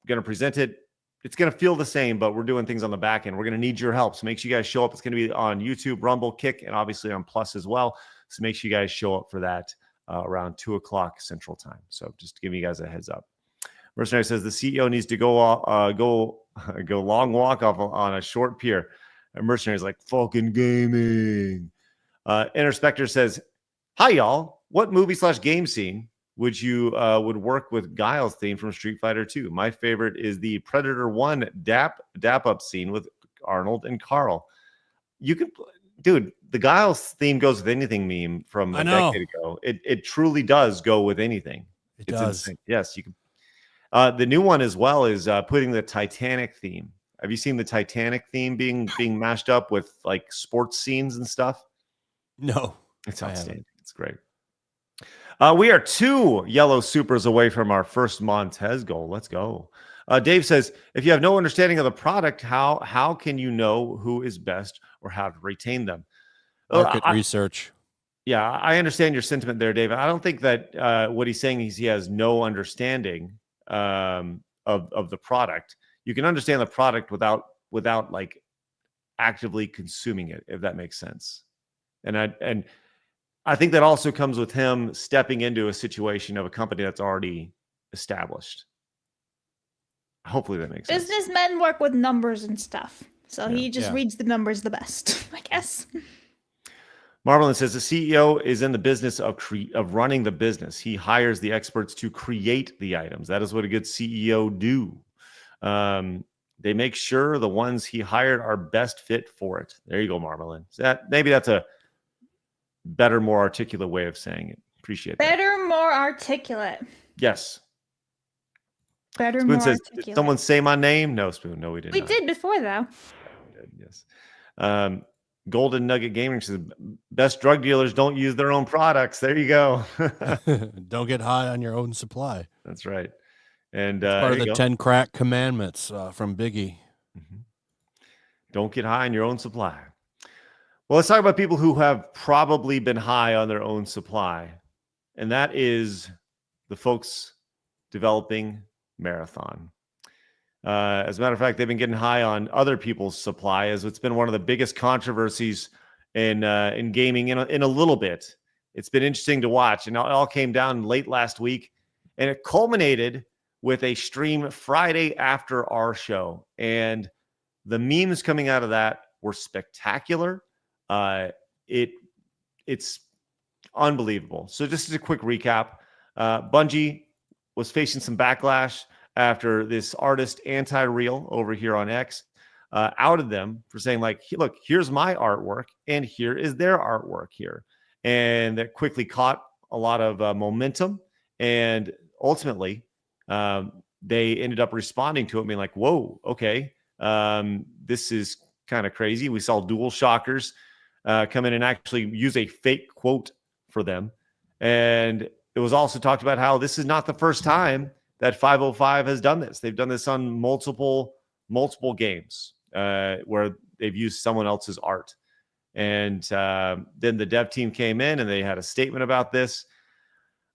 going to present it. It's going to feel the same, but we're doing things on the back end. We're going to need your help. So make sure you guys show up. It's going to be on YouTube, Rumble, Kick, and obviously on Plus as well. So make sure you guys show up for that around 2 o'clock Central Time. So just to give you guys a heads up. Mercenary says the CEO needs to go long walk off on a short pier. And Mercenary's like, fucking gaming. Interspector says, hi, y'all. What movie/game scene would work with Guile's theme from Street Fighter 2? My favorite is the Predator 1 dap up scene with Arnold and Carl. You can, dude, the Guile's theme goes with anything meme from a decade ago. It truly does go with anything. It's does. insane. Yes, you can. The new one as well is putting the Titanic theme. Have you seen the Titanic theme being mashed up with like sports scenes and stuff? No. It's outstanding. It's great. We are 2 yellow supers away from our first Montez goal. Let's go. Dave says, if you have no understanding of the product, how can you know who is best or how to retain them? Market research. Yeah, I understand your sentiment there, Dave. I don't think that what he's saying is he has no understanding of the product. You can understand the product without like actively consuming it, if that makes sense. And I think that also comes with him stepping into a situation of a company that's already established. Hopefully that makes sense. Businessmen work with numbers and stuff. So he just reads the numbers the best, I guess. Marvelin says the CEO is in the business of running the business. He hires the experts to create the items. That is what a good CEO do. They make sure the ones he hired are best fit for it. There you go, Marvelin. Maybe that's a better, more articulate way of saying it. Appreciate that. Better, more articulate. Yes. Better, Spoon more says, articulate. did someone say my name? No, Spoon. No, we didn't. We did before, though. We did, yes. Golden Nugget Gaming says, best drug dealers don't use their own products. There you go. Don't get high on your own supply. That's right. And part of the 10 crack commandments from Biggie. Mm-hmm. Don't get high on your own supply. Well, let's talk about people who have probably been high on their own supply. And that is the folks developing Marathon. As a matter of fact, they've been getting high on other people's supply, as it's been one of the biggest controversies in gaming in a little bit. It's been interesting to watch, and it all came down late last week, and it culminated with a stream Friday after our show. And the memes coming out of that were spectacular. It's unbelievable. So just as a quick recap, Bungie was facing some backlash after this artist Anti-Real over here on X outed them for saying like, look, here's my artwork and here is their artwork here. And that quickly caught a lot of momentum. And ultimately, they ended up responding to it, being like, whoa, okay, this is kind of crazy. We saw Dual Shockers come in and actually use a fake quote for them. And it was also talked about how this is not the first time that 505 has done this. They've done this on multiple games where they've used someone else's art. And then the dev team came in and they had a statement about this.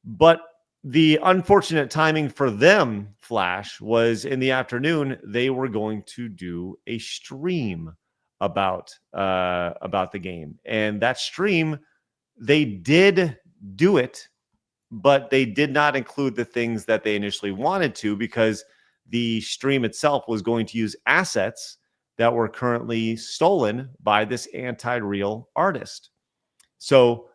But the unfortunate timing for them, Flash, was in the afternoon. They were going to do a stream about the game. And that stream, they did do it, but they did not include the things that they initially wanted to, because the stream itself was going to use assets that were currently stolen by this Anti-Real artist. So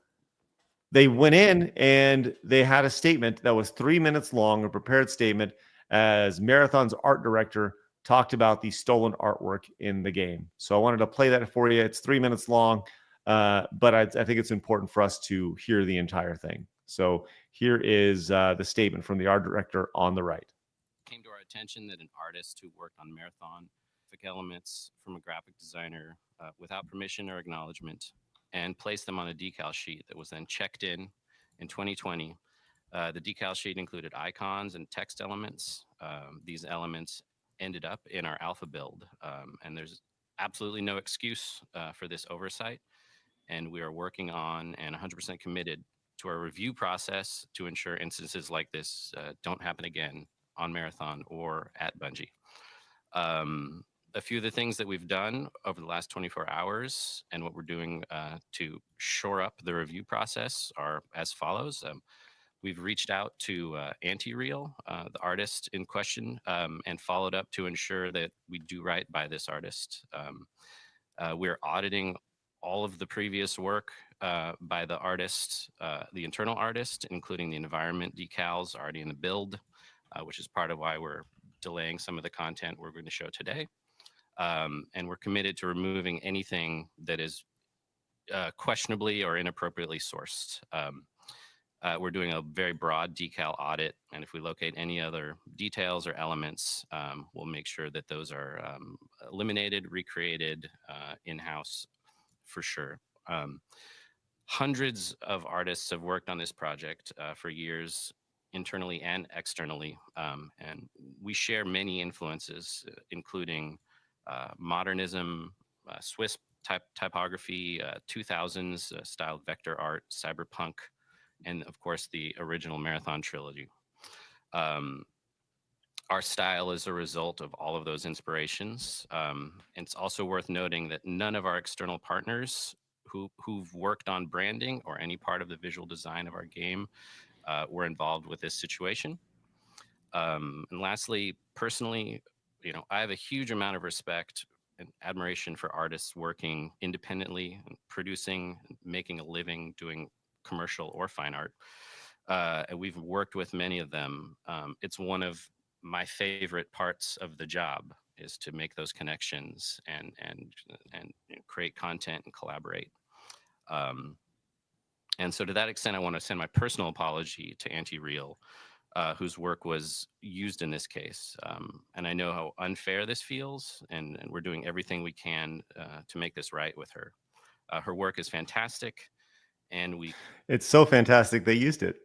they went in and they had a statement that was 3 minutes long, a prepared statement, as Marathon's art director talked about the stolen artwork in the game. So I wanted to play that for you. It's 3 minutes long, but I think it's important for us to hear the entire thing. So here is the statement from the art director on the right. Came to our attention that an artist who worked on Marathon graphic elements from a graphic designer without permission or acknowledgement and placed them on a decal sheet that was then checked in 2020. The decal sheet included icons and text elements. These elements ended up in our alpha build, and there's absolutely no excuse for this oversight. And we are working on and 100% committed to our review process to ensure instances like this don't happen again on Marathon or at Bungie. A few of the things that we've done over the last 24 hours and what we're doing to shore up the review process are as follows. We've reached out to Anti-Real, the artist in question, and followed up to ensure that we do right by this artist. We're auditing all of the previous work by the artist, the internal artist, including the environment decals already in the build, which is part of why we're delaying some of the content we're going to show today. And we're committed to removing anything that is questionably or inappropriately sourced. We're doing a very broad decal audit, and if we locate any other details or elements, we'll make sure that those are eliminated, recreated in-house for sure. Hundreds of artists have worked on this project for years, internally and externally, and we share many influences, including modernism, Swiss typography, 2000s style vector art, cyberpunk, and of course the original Marathon trilogy. Our style is a result of all of those inspirations. And it's also worth noting that none of our external partners who've worked on branding or any part of the visual design of our game were involved with this situation. And lastly, personally, I have a huge amount of respect and admiration for artists working independently, and producing, making a living, doing commercial or fine art. And we've worked with many of them. It's one of my favorite parts of the job is to make those connections and create content and collaborate. And so to that extent, I want to send my personal apology to Anti-Real, whose work was used in this case. And I know how unfair this feels, and we're doing everything we can to make this right with her. Her work is fantastic, and it's so fantastic they used it.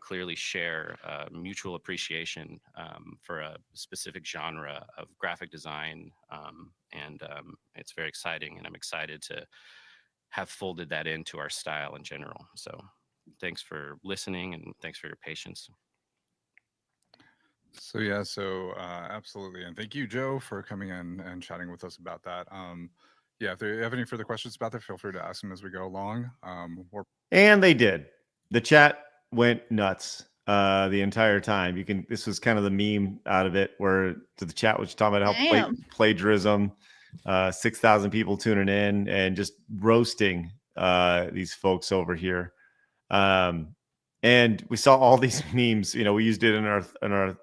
Clearly share mutual appreciation for a specific genre of graphic design, and it's very exciting, and I'm excited to have folded that into our style in general. So thanks for listening, and thanks for your patience. So yeah, absolutely, and thank you, Joe, for coming in and chatting with us about that. Yeah, if you have any further questions about that, feel free to ask them as we go along. And they did. The chat went nuts the entire time. This was kind of the meme out of it, where the chat was talking about how plagiarism, 6,000 people tuning in and just roasting these folks over here. And we saw all these memes. We used it in our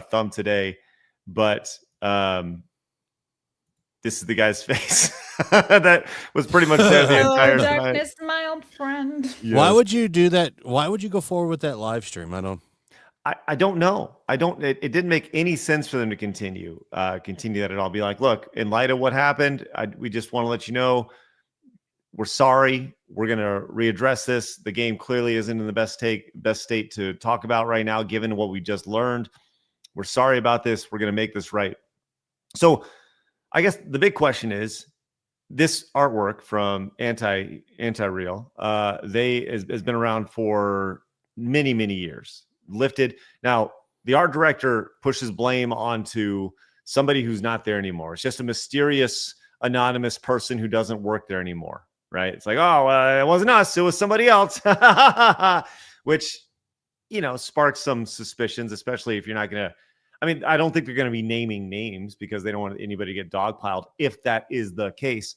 thumb today, but this is the guy's face that was pretty much there the entire time. Darkness, my old friend. Yes. Why would you do that? Why would you go forward with that live stream? I don't know. It didn't make any sense for them to continue that at all. Be like, look, in light of what happened, we just want to let you know we're sorry. We're going to readdress this. The game clearly isn't in the best state to talk about right now, given what we just learned. We're sorry about this. We're going to make this right. So I guess the big question is, this artwork from Anti-Real, has been around for many, many years. Lifted. Now, the art director pushes blame onto somebody who's not there anymore. It's just a mysterious, anonymous person who doesn't work there anymore, right? It's like, it wasn't us. It was somebody else, which, sparks some suspicions, especially if you're not going to. I mean, I don't think they're going to be naming names because they don't want anybody to get dogpiled if that is the case.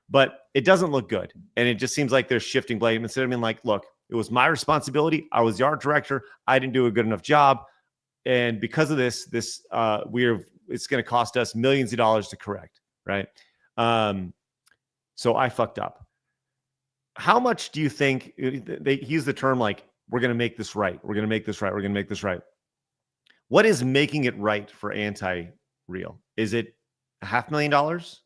But it doesn't look good. And it just seems like they're shifting blame instead of being like, look, it was my responsibility. I was the art director. I didn't do a good enough job. And because of this, it's going to cost us millions of dollars to correct, right? So I fucked up. How much do you think they use the term like, we're going to make this right. We're going to make this right. We're going to make this right. What is making it right for Anti reel? Is it $500,000?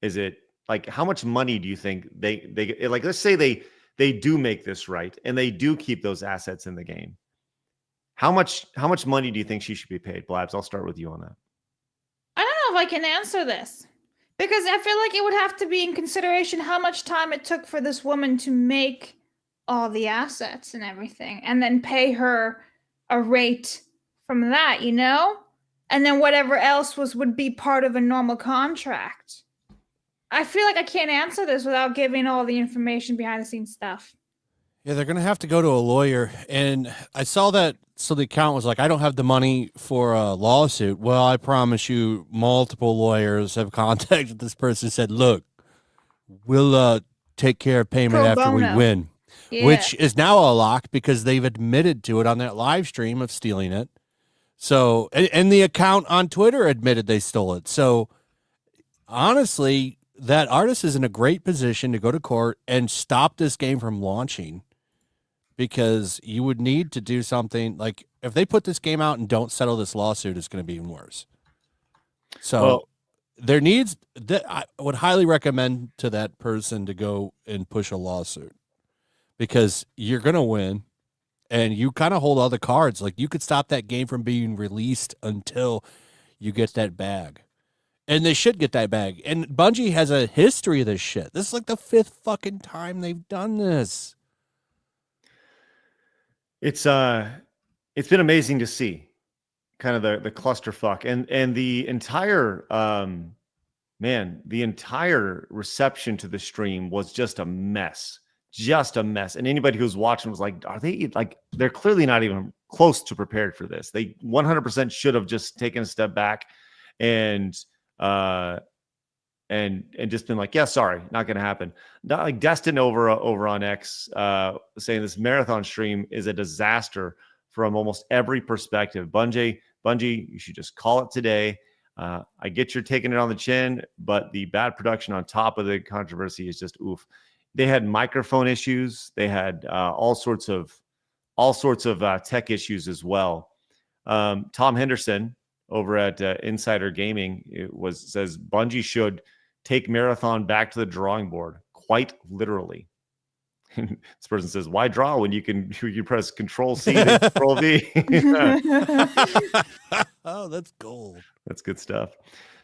Is it like, how much money do you think they like? Let's say they do make this right and they do keep those assets in the game. How much money do you think she should be paid? Blabs, I'll start with you on that. I don't know if I can answer this because I feel like it would have to be in consideration how much time it took for this woman to make all the assets and everything, and then pay her a rate from that, you know? And then whatever else would be part of a normal contract. I feel like I can't answer this without giving all the information behind the scenes stuff. Yeah, they're going to have to go to a lawyer. And I saw that. So the account was like, I don't have the money for a lawsuit. Well, I promise you, multiple lawyers have contacted this person and said, look, we'll take care of payment after we win. Yeah. Which is now a lock because they've admitted to it on that live stream of stealing it. So, and the account on Twitter admitted they stole it. So, honestly, that artist is in a great position to go to court and stop this game from launching, because you would need to do something like, if they put this game out and don't settle this lawsuit, it's going to be even worse. So there needs that. I would highly recommend to that person to go and push a lawsuit, because you're going to win and you kind of hold all the cards. Like, you could stop that game from being released until you get that bag. And they should get that bag. And Bungie has a history of this shit. This is like the 5th fucking time they've done this. It's been amazing to see kind of the clusterfuck and the entire the entire reception to the stream was just a mess. And anybody who's watching was like, are they like, they're clearly not even close to prepared for this. They 100% should have just taken a step back and just been like, yeah, sorry, not going to happen. Not like Destin over on X saying this marathon stream is a disaster from almost every perspective. Bungie, you should just call it today. I get you're taking it on the chin, but the bad production on top of the controversy is just oof. They had microphone issues. They had all sorts of tech issues as well. Tom Henderson over at Insider Gaming says Bungie should take Marathon back to the drawing board, quite literally. This person says, why draw when you can press Control C to Control V? Oh, that's gold. That's good stuff.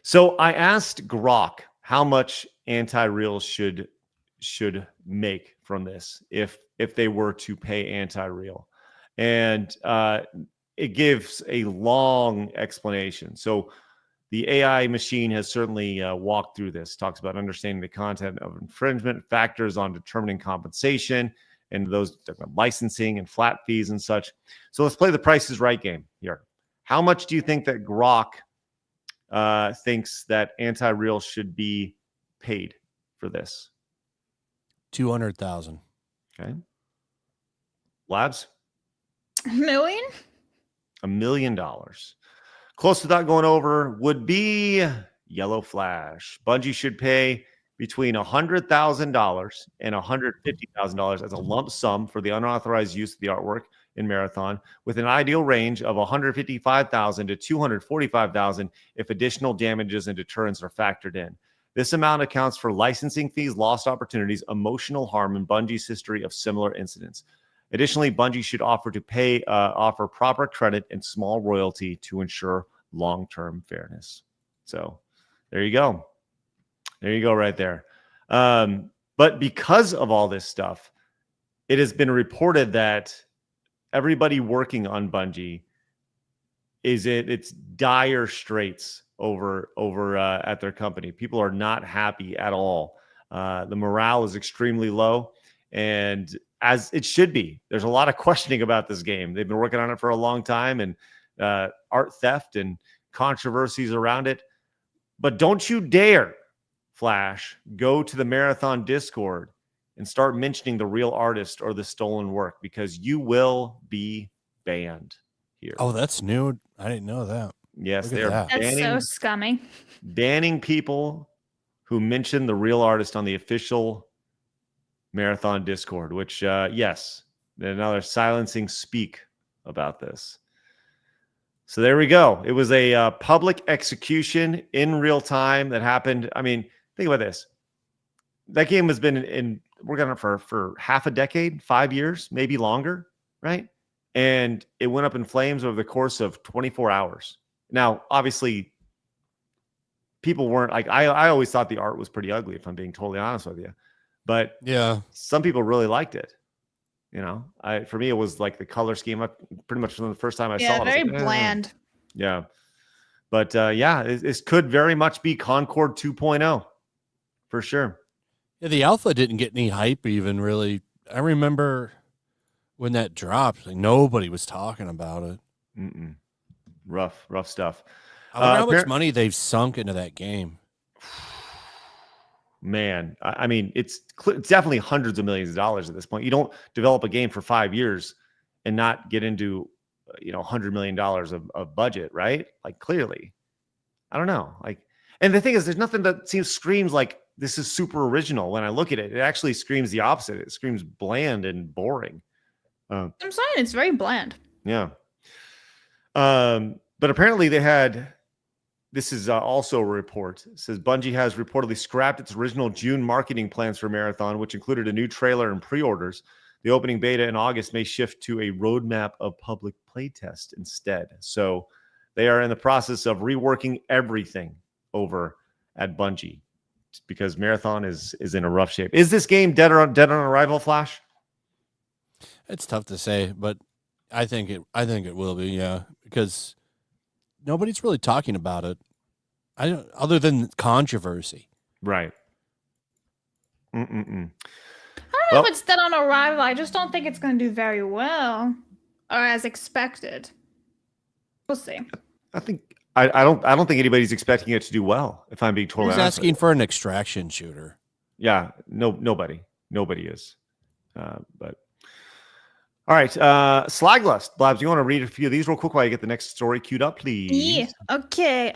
So I asked Grok how much anti-real should make from this if they were to pay anti-real. And it gives a long explanation. So the AI machine has certainly walked through this, talks about understanding the content of infringement, factors on determining compensation, and those licensing and flat fees and such. So let's play the Price is Right game here. How much do you think that Grok thinks that anti-real should be paid for this? 200,000. Okay. Labs? $1 million? $1 million. Close without going over would be Yellow Flash. Bungie should pay between $100,000 and $150,000 as a lump sum for the unauthorized use of the artwork in Marathon, with an ideal range of $155,000 to $245,000 if additional damages and deterrents are factored in. This amount accounts for licensing fees, lost opportunities, emotional harm, and Bungie's history of similar incidents. Additionally, Bungie should offer proper credit and small royalty to ensure long-term fairness. So there you go. There you go right there. But because of all this stuff, it has been reported that everybody working on Bungie it's dire straits over at their company. People are not happy at all. The morale is extremely low, and as it should be. There's a lot of questioning about this game. They've been working on it for a long time, and art theft and controversies around it. But don't you dare, Flash, go to the Marathon Discord and start mentioning the real artist or the stolen work, because you will be banned here. Oh, that's new. I didn't know that. Yes, they're That's so scummy. Banning people who mention the real artist on the official Marathon Discord, which yes, now they're silencing speak about this. So there we go. It was a public execution in real time that happened. I mean, think about this. That game has been in working on it for half a decade, 5 years, maybe longer, right? And it went up in flames over the course of 24 hours. Now, obviously, people weren't like, I always thought the art was pretty ugly, if I'm being totally honest with you. But yeah, some people really liked it. You know, for me, it was like the color scheme pretty much from the first time I saw it. Yeah, very like, bland. Yeah. But yeah, this could very much be Concord 2.0 for sure. Yeah, the alpha didn't get any hype even really. I remember when that dropped, like nobody was talking about it. Rough stuff. I wonder how much money they've sunk into that game. Man, I mean, it's definitely hundreds of millions of dollars at this point. You don't develop a game for 5 years and not get into, $100 million of budget, right? Like, clearly, I don't know. Like, and the thing is, there's nothing that screams like this is super original. When I look at it, it actually screams the opposite. It screams bland and boring. I'm saying it's very bland. Yeah. But apparently they had. This is also a report. It says Bungie has reportedly scrapped its original June marketing plans for Marathon, which included a new trailer and pre-orders. The opening beta in August may shift to a roadmap of public playtest instead. So they are in the process of reworking everything over at Bungie because Marathon is in a rough shape. Is this game dead on arrival, Flash? It's tough to say, but I think it will be, yeah, because nobody's really talking about it. Other than controversy. Right. I don't know if it's dead on arrival. I just don't think it's going to do very well or as expected. We'll see. I don't think anybody's expecting it to do well, if I'm being totally He's honest. asking for an extraction shooter. Yeah, nobody is. But all right, Slaglust, Blabs, you want to read a few of these real quick while I get the next story queued up, please? Yeah. Okay.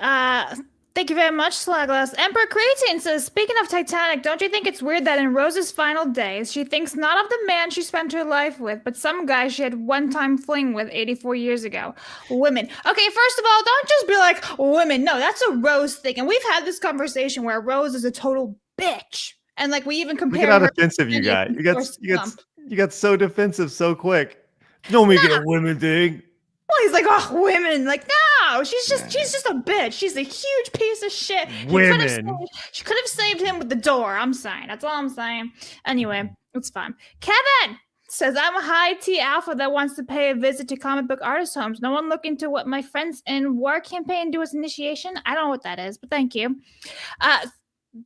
Thank you very much, Slaglust. Emperor Creatine says, speaking of Titanic, don't you think it's weird that in Rose's final days, she thinks not of the man she spent her life with, but some guy she had one-time fling with 84 years ago? Women. Okay, first of all, don't just be like, women. No, that's a Rose thing. And we've had this conversation where Rose is a total bitch. And like we even compare. Look at how defensive you got. You got so defensive so quick. Don't make it a women thing. Well, he's like, oh, women. Like, no, she's just a bitch. She's a huge piece of shit. Women. She could have saved him with the door. I'm saying. That's all I'm saying. Anyway, it's fine. Kevin says, I'm a high T alpha that wants to pay a visit to comic book artist homes. No one look into what my friends in War Campaign do as initiation. I don't know what that is, but thank you.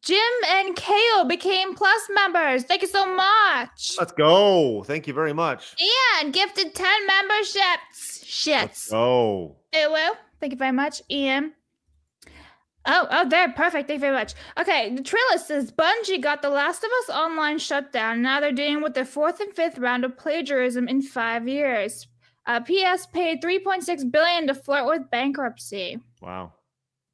Jim and KO became Plus members. Thank you so much. Let's go. Thank you very much. Ian gifted 10 memberships. Shits. Oh. Well, thank you very much, Ian. Oh, there. Perfect. Thank you very much. Okay, the Trilla says Bungie got The Last of Us Online shut down. Now they're dealing with their 4th and 5th round of plagiarism in 5 years. PS paid $3.6 billion to flirt with bankruptcy. Wow.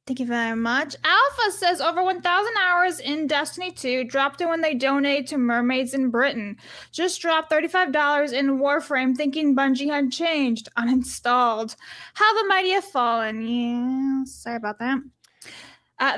Thank you very much. Alpha says over 1,000 hours in Destiny 2 dropped in when they donate to mermaids in Britain. Just dropped $35 in Warframe thinking Bungie had changed. Uninstalled. How the mighty have fallen. Yeah, sorry about that.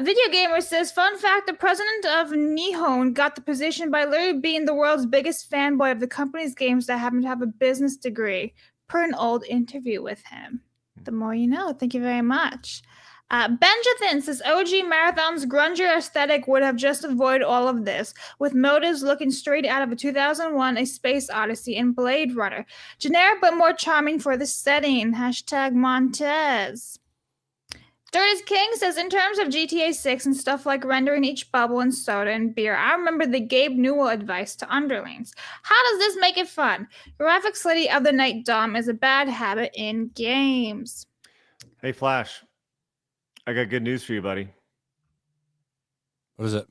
Video Gamer says, fun fact, the president of Nihon got the position by literally being the world's biggest fanboy of the company's games that happen to have a business degree, per an old interview with him. The more you know. Thank you very much. Benjathan says OG Marathon's grungier aesthetic would have just avoided all of this, with motives looking straight out of a 2001 A Space Odyssey and Blade Runner. Generic but more charming for the setting. # Montez. Dirty King says, in terms of GTA 6 and stuff like rendering each bubble in soda and beer, I remember the Gabe Newell advice to underlings. How does this make it fun? Graphics Lady of the Night Dom is a bad habit in games. Hey, Flash. I got good news for you, buddy. What is it?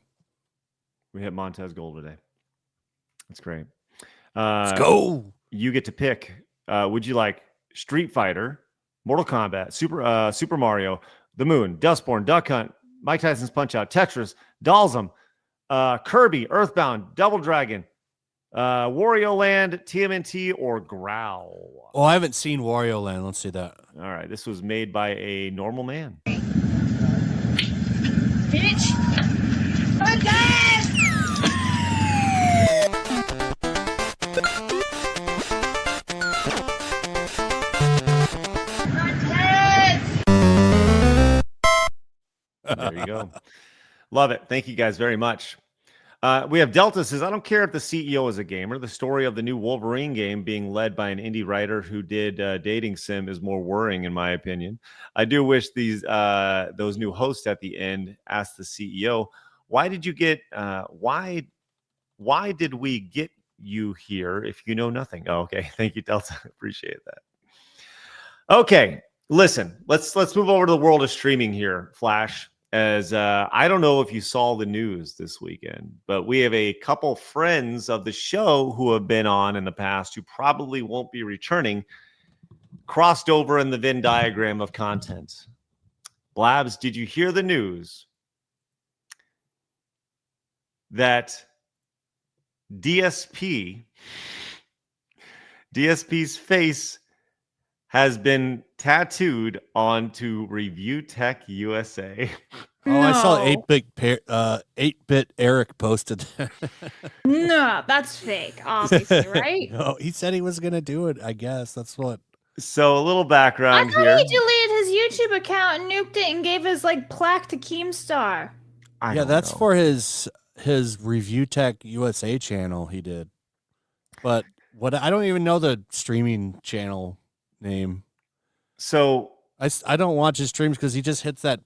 We hit Montez goal today. That's great. Let's go. You get to pick. Would you like Street Fighter, Mortal Kombat, Super Mario, The Moon, Dustborn, Duck Hunt, Mike Tyson's Punch-Out, Tetris, Dalsum, Kirby, Earthbound, Double Dragon, Wario Land, TMNT, or Growl? Oh, I haven't seen Wario Land. Let's see that. All right, this was made by a normal man. Bitch! Montez! There you go. Love it. Thank you guys very much. We have Delta says, I don't care if the CEO is a gamer. The story of the new Wolverine game being led by an indie writer who did dating sim is more worrying, in my opinion. I do wish those new hosts at the end asked the CEO, why did you get why did we get you here if you know nothing? Oh, okay. Thank you, Delta. Appreciate that. Okay. Listen, let's move over to the world of streaming here, Flash. As I don't know if you saw the news this weekend, but we have a couple friends of the show who have been on in the past who probably won't be returning, crossed over in the Venn diagram of content. Blabs, did you hear the news that DSP's face has been tattooed onto Review Tech USA? Oh, I saw 8-bit Eric posted that. No, that's fake, obviously, right? No, he said he was gonna do it. I guess that's what. So a little I background thought here. he deleted his YouTube account and nuked it and gave his plaque to Keemstar. Yeah, that's for his Review Tech USA channel. He did, but what I don't even know the streaming channel name. So I don't watch his streams because he just hits that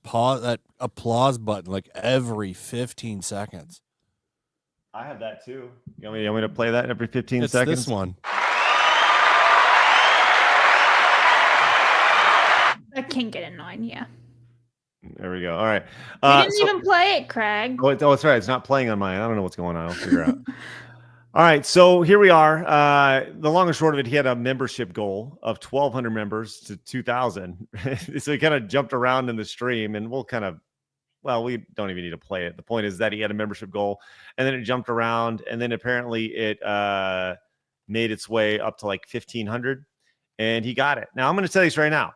applause button like every 15 seconds. I have that too. You want me to play that every 15 It's seconds? this one. That can get annoying, yeah. There we go. All right. You didn't even play it, Craig. Oh, that's right. It's not playing on mine. I don't know what's going on. I'll figure out. All right. So here we are. The long and short of it, he had a membership goal of 1,200 members to 2,000. So he kind of jumped around in the stream, and we don't even need to play it. The point is that he had a membership goal, and then it jumped around, and then apparently it made its way up to like 1,500, and he got it. Now, I'm going to tell you this right now.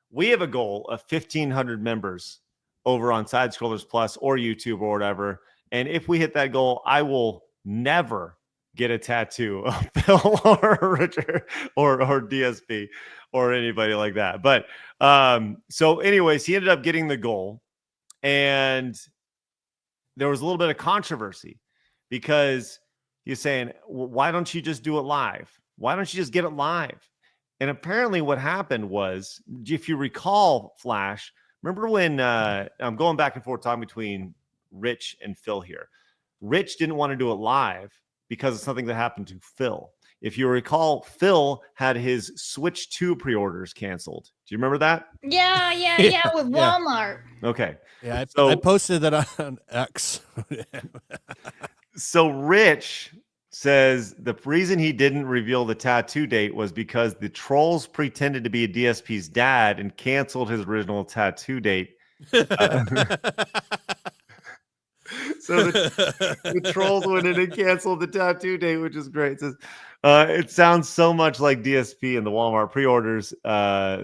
We have a goal of 1,500 members over on Side Scrollers Plus or YouTube or whatever. And if we hit that goal, I will never get a tattoo of Phil or Richard or DSP or anybody like that. But so anyways, he ended up getting the goal. And there was a little bit of controversy because he's saying, well, why don't you just do it live? Why don't you just get it live? And apparently what happened was, if you recall, Flash, remember when I'm going back and forth talking between Rich and Phil here. Rich didn't want to do it live because of something that happened to Phil. If you recall, Phil had his Switch 2 pre-orders canceled. Do you remember that? Yeah, with Walmart. Okay. Yeah, I posted that on X. So Rich says the reason he didn't reveal the tattoo date was because the trolls pretended to be DSP's dad and canceled his original tattoo date. So the trolls went in and canceled the tattoo date, which is great. It says, it sounds so much like DSP and the Walmart pre-orders.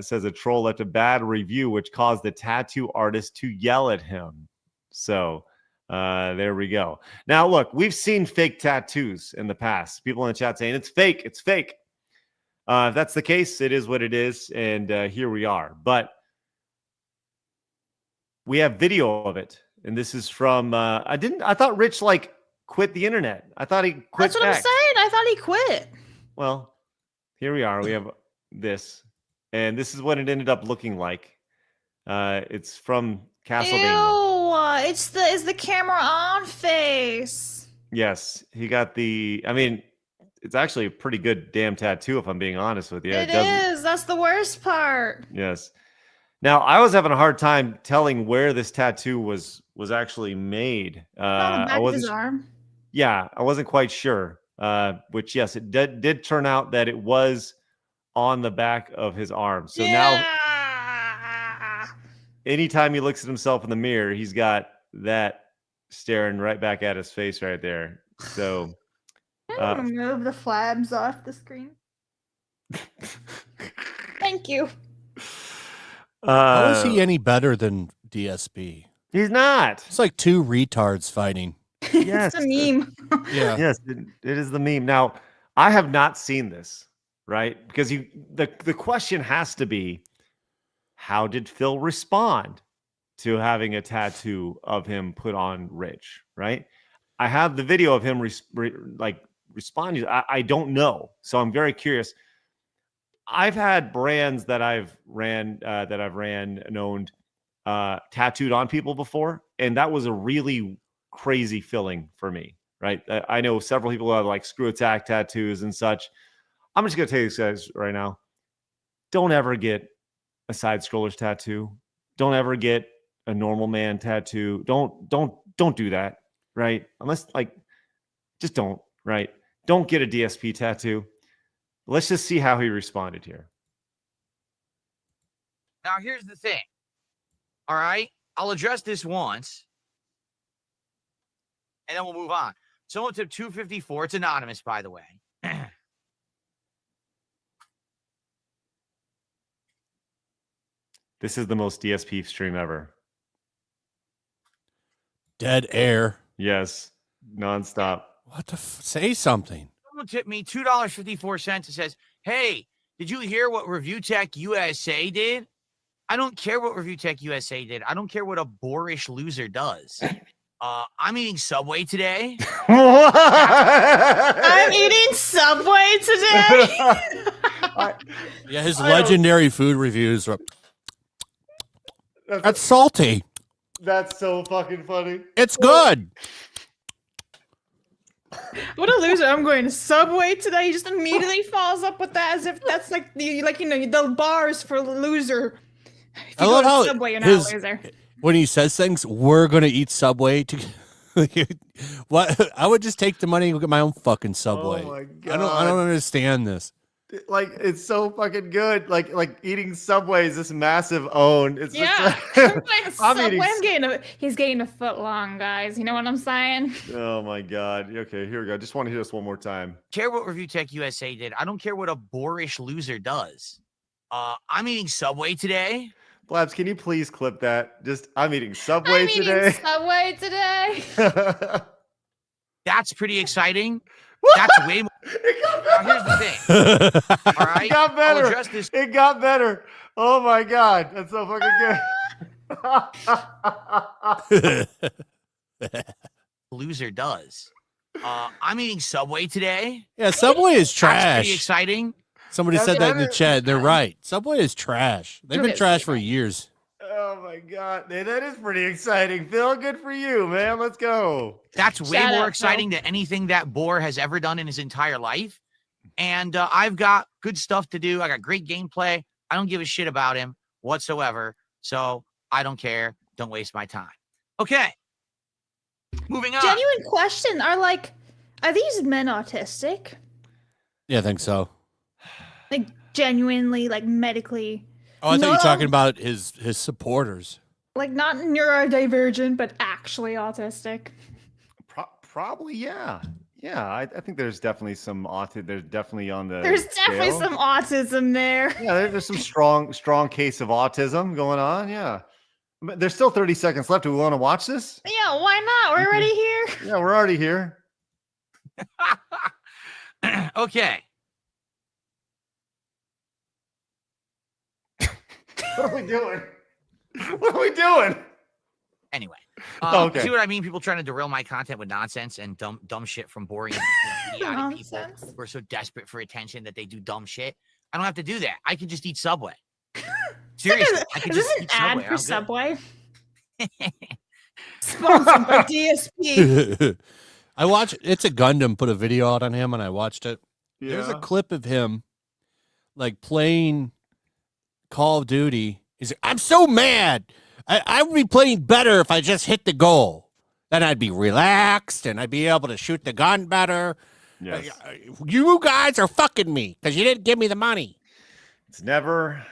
Says a troll left a bad review, which caused the tattoo artist to yell at him. So there we go. Now, look, we've seen fake tattoos in the past. People in the chat saying it's fake. It's fake. If that's the case, it is what it is. And here we are. But we have video of it. And this is from, I thought Rich quit the internet. I thought he quit. That's what I'm saying. I thought he quit. Well, here we are. We have this. And this is what it ended up looking like. It's from Castlevania. Ew, is the camera on face? Yes, he got it's actually a pretty good damn tattoo, if I'm being honest with you. It is. That's the worst part. Yes. Now, I was having a hard time telling where this tattoo was actually made. On the back of his arm. Yeah, I wasn't quite sure. Which, yes, it did turn out that it was on the back of his arm. So now, anytime he looks at himself in the mirror, he's got that staring right back at his face right there. So I'm gonna move the flabs off the screen. Thank you. How is he any better than DSP? He's not. It's like two retards fighting. Yes. It's a meme. Yeah. Yes, it is the meme. Now, I have not seen this, right? Because the question has to be, how did Phil respond to having a tattoo of him put on Rich, right? I have the video of him responding. I don't know. So I'm very curious. I've had brands that I've ran and owned tattooed on people before, and that was a really crazy feeling for me, right? I know several people who have like screw attack tattoos and such. I'm just gonna tell you guys right now, don't ever get a side scroller's tattoo. Don't ever get a normal man tattoo. Don't do that, right? Unless just don't, right? Don't get a DSP tattoo. Let's just see how he responded here. Now, here's the thing. All right, I'll address this once, and then we'll move on. Someone tipped $2.54. It's anonymous, by the way. This is the most DSP stream ever. Dead air. Yes, nonstop. What the say something? Someone tipped me $2.54. It says, "Hey, did you hear what Review Tech USA did? I don't care what Review Tech USA did. I don't care what a boorish loser does. I'm eating Subway today." I'm eating Subway today. Yeah, his legendary food reviews are. That's salty. That's so fucking funny. It's good. What a loser! I'm going to Subway today. He just immediately follows up with that as if that's like the bars for loser. If you I love go to how Subway, you're not a loser. when he says things, we're gonna eat Subway. What? I would just take the money and go get my own fucking Subway. Oh my God. I don't understand this. Like, it's so fucking good. Like eating Subway is this massive own. It's Yeah, just, I'm Subway. He's getting a foot long, guys. You know what I'm saying? Oh my God. Okay, here we go. Just want to hear this one more time. Care what Review Tech USA did. I don't care what a boorish loser does. I'm eating Subway today. Blabs, can you please clip that? Just, I'm eating Subway today. Subway today. That's pretty exciting. That's way more. Now, here's the thing. All right. It got better. I'll address this. It got better. Oh my God. That's so fucking good. Loser does. I'm eating Subway today. Yeah, Subway is That's trash. pretty exciting. Somebody said that in the chat. They're right. Subway is trash. They've been Okay. trash for years. Oh my God. Hey, that is pretty exciting. Phil, good for you, man. Let's go. That's way Shout more out, exciting than anything that Boar has ever done in his entire life. And I've got good stuff to do. I got great gameplay. I don't give a shit about him whatsoever. So I don't care. Don't waste my time. Okay. Moving on. Genuine question: are these men autistic? Yeah, I think so. Like genuinely, like medically? Oh, I thought you were No. talking about his supporters. Like not neurodivergent, but actually autistic. Probably, yeah. Yeah, I think there's definitely some autism. There's definitely on the There's definitely scale. some autism there. Yeah, there's some strong case of autism going on. Yeah. But there's still 30 seconds left. Do we want to watch this? Yeah, why not? We're already here. Yeah, we're already here. Okay. What are we doing? What are we doing? Anyway. Okay. See what I mean? People trying to derail my content with nonsense and dumb shit from boring idiotic people Nonsense. who are so desperate for attention that they do dumb shit. I don't have to do that. I can just eat Subway. Seriously. I can Is this just an eat ad Subway. for I'm good. Subway? Sponsored by DSP. I watched. It's a Gundam put a video out on him, and I watched it. There's a Yeah. clip of him like playing Call of Duty. He's like, I'm so mad. I would be playing better if I just hit the goal. Then I'd be relaxed and I'd be able to shoot the gun better. Yes. You guys are fucking me because you didn't give me the money. It's never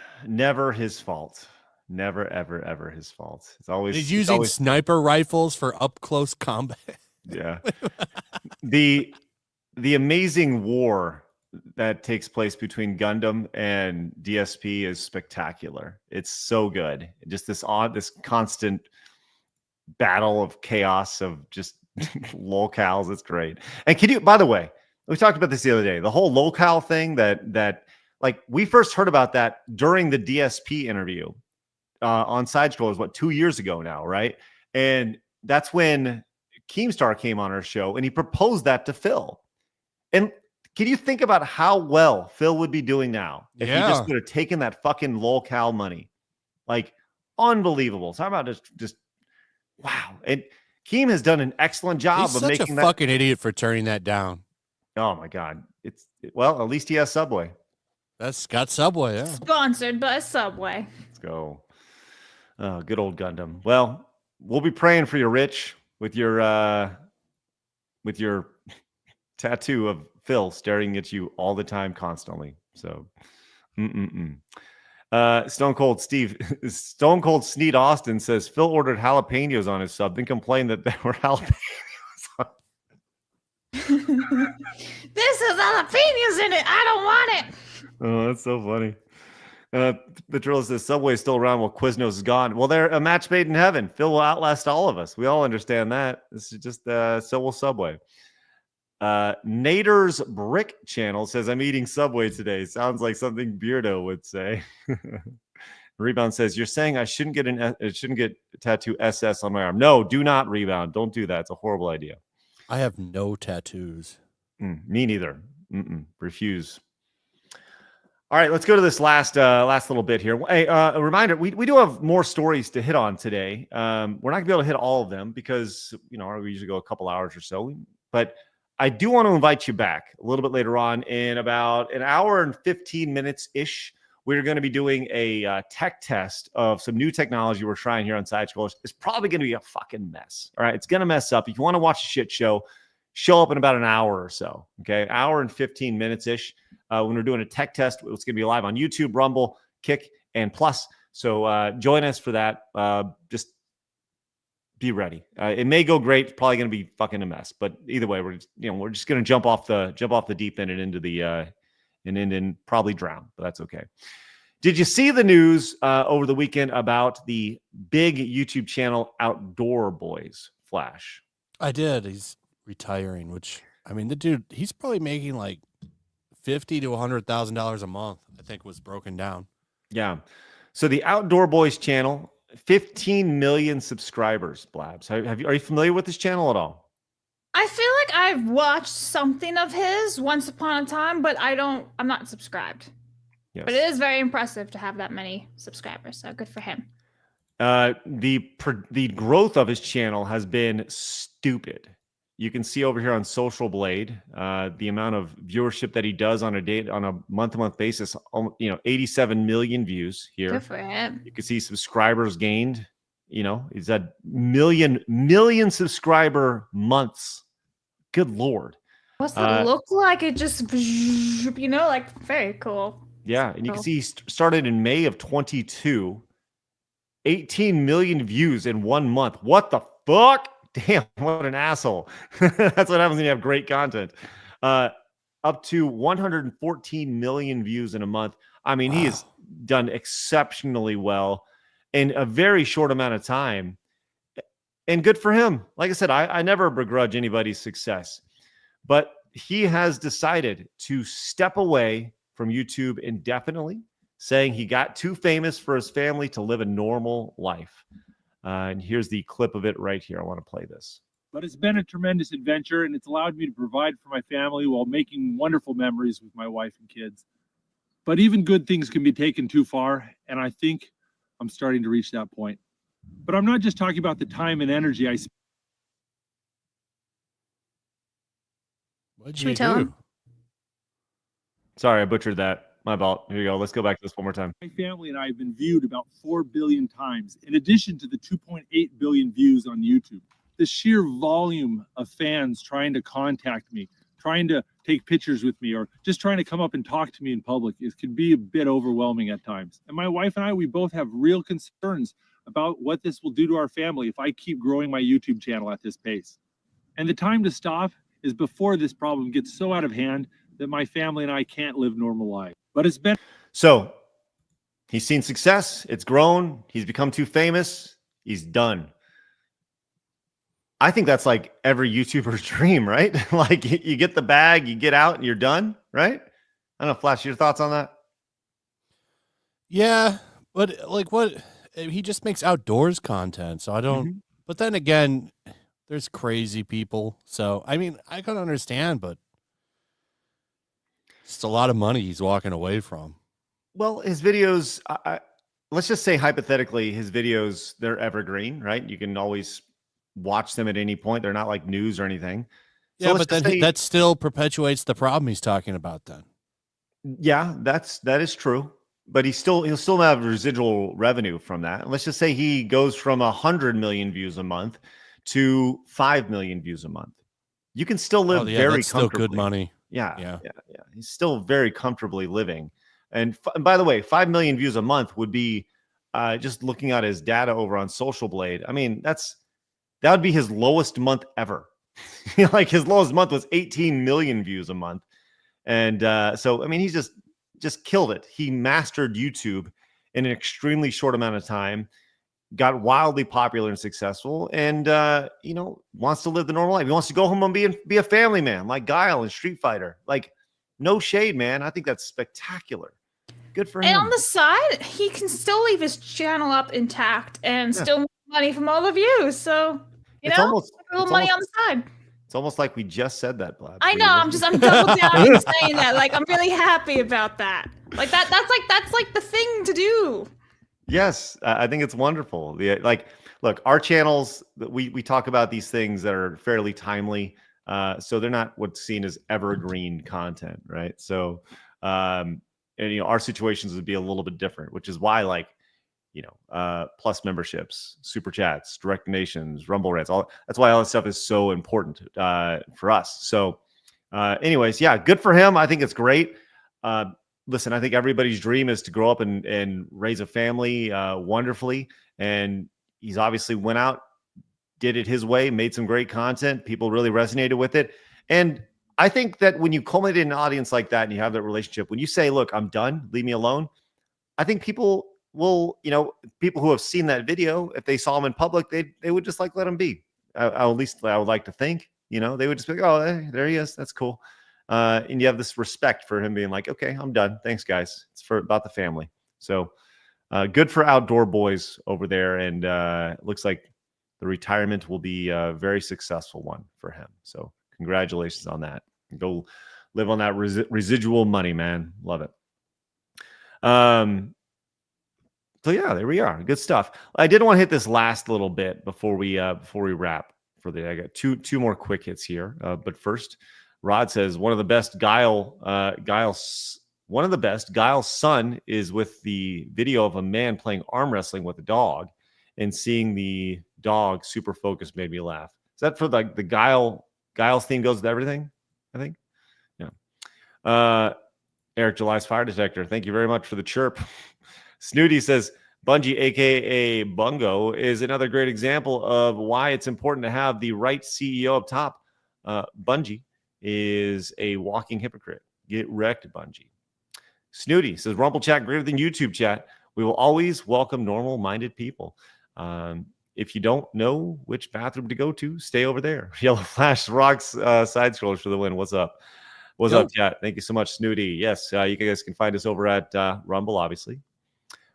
his fault. Never, ever his fault. It's always He's using sniper rifles for up close combat. Yeah. The amazing war that takes place between Gundam and DSP is spectacular. It's so good. Just this constant battle of chaos of just locales. It's great. And can you, by the way, we talked about this the other day, the whole locale thing that like we first heard about that during the DSP interview on Side Scrollers, what, 2 years ago now, right? And that's when Keemstar came on our show and he proposed that to Phil. And can you think about how well Phil would be doing now if he just would have taken that fucking locale money? Like, unbelievable. So how about just wow. And Keem has done an excellent job He's of such making a that fucking idiot for turning that down. Oh my God. Well, at least he has Subway. That's got Subway, yeah. Sponsored by Subway. Let's go. Oh, good old Gundam. Well, we'll be praying for you, Rich, with your tattoo of Phil staring at you all the time, constantly. So, Stone Cold Sneed Austin says Phil ordered jalapenos on his sub, then complained that there were jalapenos. This is jalapenos in it. I don't want it. Oh, that's so funny. Petrilla says Subway is still around while Quiznos is gone. Well, they're a match made in heaven. Phil will outlast all of us. We all understand that. This is just so will Subway. Nader's Brick Channel says, I'm eating Subway today. Sounds like something Beardo would say. Rebound says, you're saying I shouldn't get tattoo SS on my arm. No, do not, Rebound. Don't do that. It's a horrible idea. I have no tattoos. Me neither. Refuse. All right, let's go to this last little bit here. Hey, a reminder, we do have more stories to hit on today. We're not going to be able to hit all of them because, we usually go a couple hours or so. But I do want to invite you back a little bit later on in about an hour and 15 minutes-ish. We're going to be doing a tech test of some new technology we're trying here on Side Scrollers. It's probably going to be a fucking mess. All right, it's going to mess up. If you want to watch a shit show, show up in about an hour or so. Okay, hour and 15 minutes-ish. When we're doing a tech test, it's going to be live on YouTube, Rumble, Kick, and Plus. So join us for that. Just be ready. It may go great. It's probably going to be fucking a mess. But either way, we're just going to jump off the deep end and into the and probably drown. But that's okay. Did you see the news over the weekend about the big YouTube channel Outdoor Boys Flash? I did. He's retiring, which the dude, he's probably making like $50,000 to $100,000 a month, I think was broken down. Yeah. So the Outdoor Boys channel, 15 million subscribers, Blabs. Are you familiar with this channel at all? I feel like I've watched something of his once upon a time, but I'm not subscribed. Yes. But it is very impressive to have that many subscribers. So good for him. The growth of his channel has been stupid. You can see over here on Social Blade, the amount of viewership that he does on a month-to-month basis. 87 million views here. Good for him. You can see subscribers gained. He's had million subscriber months. Good Lord. What's it look like? It just, like very cool. Yeah, and you can see he started in May of 22. 18 million views in 1 month. What the fuck? Damn, what an asshole. That's what happens when you have great content. Up to 114 million views in a month. He has done exceptionally well in a very short amount of time. And good for him. Like I said, I never begrudge anybody's success. But he has decided to step away from YouTube indefinitely, saying he got too famous for his family to live a normal life. And here's the clip of it right here. I want to play this. But it's been a tremendous adventure, and it's allowed me to provide for my family while making wonderful memories with my wife and kids. But even good things can be taken too far, and I think I'm starting to reach that point. But I'm not just talking about the time and energy I spend. What'd Should we tell him? Sorry, I butchered that. My fault. Here you go. Let's go back to this one more time. My family and I have been viewed about 4 billion times, in addition to the 2.8 billion views on YouTube. The sheer volume of fans trying to contact me, trying to take pictures with me, or just trying to come up and talk to me in public, it can be a bit overwhelming at times. And my wife and I, we both have real concerns about what this will do to our family if I keep growing my YouTube channel at this pace. And the time to stop is before this problem gets so out of hand that my family and I can't live normal life. But it's been So he's seen success. It's grown. He's become too famous. He's done. I think that's like every YouTuber's dream, right? Like you get the bag, you get out, and you're done, right? I don't know, Flash, your thoughts on that? Yeah, but like what he just makes outdoors content, so I don't. But then again, there's crazy people, so I mean, I can understand, but it's a lot of money he's walking away from. Well, his videos, let's just say hypothetically, his videos, they're evergreen, right? You can always watch them at any point. They're not like news or anything. So Yeah, let's but then just say- that still perpetuates the problem he's talking about then. Yeah, that is true. But he'll still have residual revenue from that. And let's just say he goes from 100 million views a month to 5 million views a month. You can still live very that's still comfortably. good money. Yeah. He's still very comfortably living. And by the way, 5 million views a month would be just looking at his data over on Social Blade. I mean, that would be his lowest month ever. Like his lowest month was 18 million views a month. And so, I mean, he's just killed it. He mastered YouTube in an extremely short amount of time, got wildly popular and successful, and wants to live the normal life. He wants to go home and be a family man like Guile and Street Fighter. Like, no shade, man. I think that's spectacular. Good for him. And on the side, he can still leave his channel up intact and still make money from all the views. So, It's almost- a little it's money almost- on the side. It's almost like we just said that, Blab. I know. I'm double down and saying that. Like, I'm really happy about that. Like that's like the thing to do. Yes, I think it's wonderful. Look, our channels, we talk about these things that are fairly timely, so they're not what's seen as evergreen content, right? So, and our situations would be a little bit different, which is why, plus memberships, super chats, direct donations, Rumble Reds, that's why all this stuff is so important for us. So, anyways, yeah, good for him. I think it's great. Listen, I think everybody's dream is to grow up and raise a family wonderfully. And he's obviously went out, did it his way, made some great content. People really resonated with it. And I think that when you culminate in an audience like that and you have that relationship, when you say, look, I'm done, leave me alone, I think people will, people who have seen that video, if they saw him in public, they would just let him be. At least I would like to think, they would just be like, oh, hey, there he is. That's cool. And you have this respect for him being like, okay, I'm done. Thanks, guys. It's about the family. So good for Outdoor Boys over there. And it looks like the retirement will be a very successful one for him. So congratulations on that. Go live on that residual money, man. Love it. So yeah, there we are. Good stuff. I did want to hit this last little bit before we wrap for the. I got two more quick hits here. But first, Rod says one of the best Guile's son is with the video of a man playing arm wrestling with a dog, and seeing the dog super focused made me laugh. Is that for the Guile's theme goes with everything? I think. Yeah. Eric July's fire detector. Thank you very much for the chirp. Snooty says Bungie, aka Bungo, is another great example of why it's important to have the right CEO up top. Bungie is a walking hypocrite. Get wrecked, Bungie. Snooty says Rumble chat greater than YouTube chat. We will always welcome normal-minded people. If you don't know which bathroom to go to, stay over there. Yellow Flash rocks side scrollers for the win. What's up? What's up, chat? Thank you so much, Snooty. Yes, you guys can find us over at Rumble, obviously.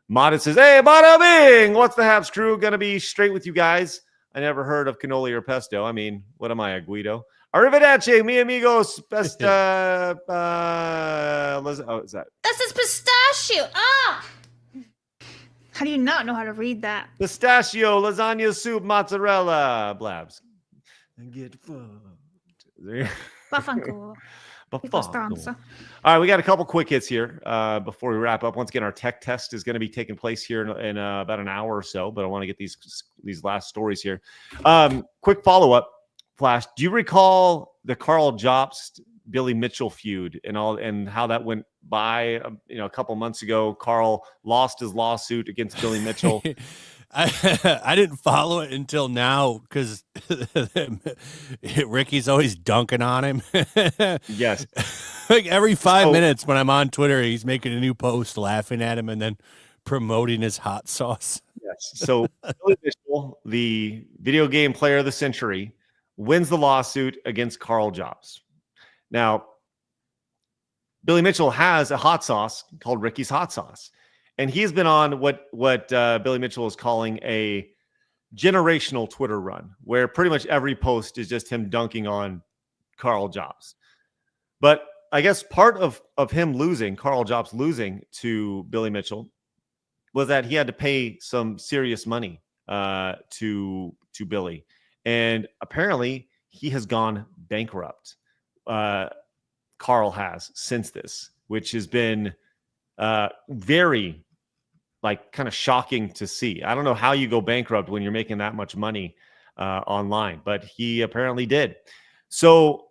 Modded says, hey, bada bing! What's the Habs crew? Gonna be straight with you guys. I never heard of cannoli or pesto. I mean, what am I, a Guido? Arrivederci, mi amigos. Best, oh, is that? This is pistachio. Ah! How do you not know how to read that? Pistachio, lasagna soup, mozzarella. Blabs. Get fucked. Bafanco. All right, we got a couple quick hits here before we wrap up. Once again, our tech test is going to be taking place here in about an hour or so, but I want to get these last stories here. Quick follow-up, Flash. Do you recall the Karl Jobst Billy Mitchell feud and how that went by? A couple months ago, Karl lost his lawsuit against Billy Mitchell. I didn't follow it until now because Ricky's always dunking on him. Yes. Like every 5 minutes when I'm on Twitter, he's making a new post, laughing at him, and then promoting his hot sauce. Yes. So Billy Mitchell, the video game player of the century, wins the lawsuit against Karl Jobst. Now, Billy Mitchell has a hot sauce called Ricky's Hot Sauce, and he's been on what Billy Mitchell is calling a generational Twitter run, where pretty much every post is just him dunking on Karl Jobst. But I guess part of him losing, Karl Jobst losing to Billy Mitchell, was that he had to pay some serious money to Billy, and apparently he has gone bankrupt. Karl has since this, which has been very kind of shocking to see. I don't know how you go bankrupt when you're making that much money online, but he apparently did. So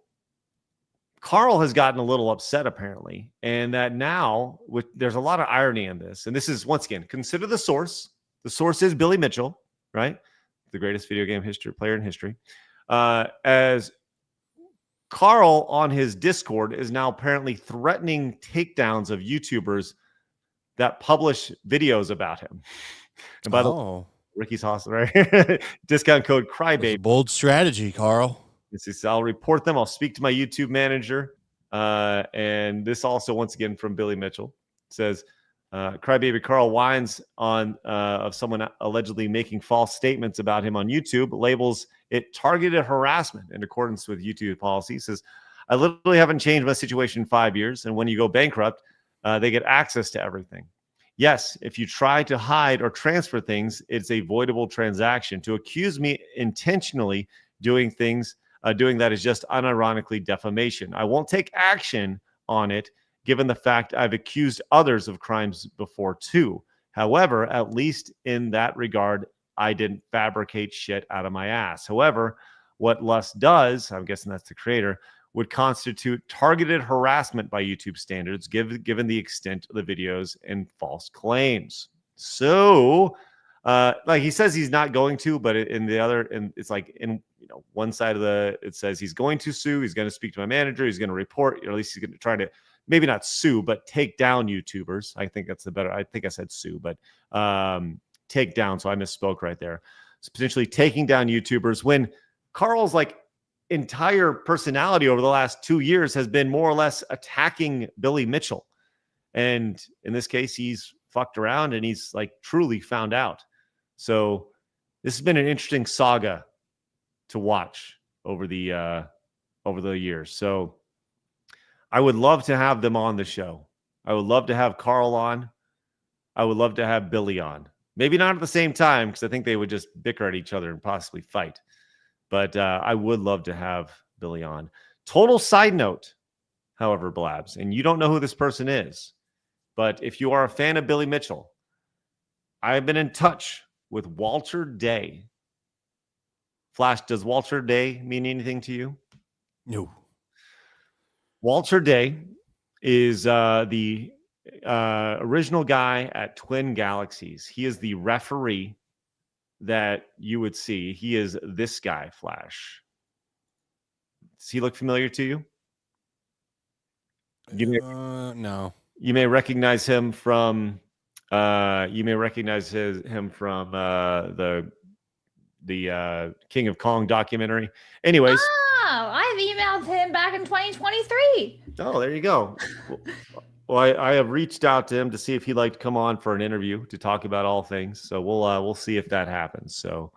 Karl has gotten a little upset apparently, and that now there's a lot of irony in this. And this is, once again, consider the source. The source is Billy Mitchell, right? The greatest video game player in history. As Karl on his Discord is now apparently threatening takedowns of YouTubers that publish videos about him. And by the way, Ricky's Hostel, right? Discount code Crybaby. Bold strategy, Karl. I'll report them. I'll speak to my YouTube manager. And this also, once again, from Billy Mitchell. It says, Crybaby Karl whines on of someone allegedly making false statements about him on YouTube, labels it targeted harassment in accordance with YouTube policy. He says, I literally haven't changed my situation in 5 years. And when you go bankrupt, they get access to everything. Yes, if you try to hide or transfer things, it's a voidable transaction. To accuse me intentionally doing that is just unironically defamation. I won't take action on it, given the fact I've accused others of crimes before too. However, at least in that regard, I didn't fabricate shit out of my ass. However, what Lust does, I'm guessing that's the creator, would constitute targeted harassment by YouTube standards, given the extent of the videos and false claims. So, like he says he's not going to, but it's like in one side of it says he's going to sue, he's going to speak to my manager, he's going to report, or at least he's going to try to maybe not sue, but take down YouTubers. I think that's I think I said sue, but take down. So I misspoke right there. So potentially taking down YouTubers when Karl's entire personality over the last 2 years has been more or less attacking Billy Mitchell. And in this case, he's fucked around and he's truly found out. So this has been an interesting saga to watch over the years. So I would love to have them on the show. I would love to have Karl on. I would love to have Billy on. Maybe not at the same time, because I think they would just bicker at each other and possibly fight. But I would love to have Billy on. Total side note, however, Blabs, and you don't know who this person is, but if you are a fan of Billy Mitchell, I've been in touch with Walter Day. Flash, does Walter Day mean anything to you? No. Walter Day is the original guy at Twin Galaxies. He is the referee that you would see. He is this guy, Flash. Does he look familiar to you? No. You may recognize him from the King of Kong documentary. Anyways. Oh, I've emailed him back in 2023. Oh, there you go. Well, I have reached out to him to see if he'd like to come on for an interview to talk about all things. So we'll see if that happens. So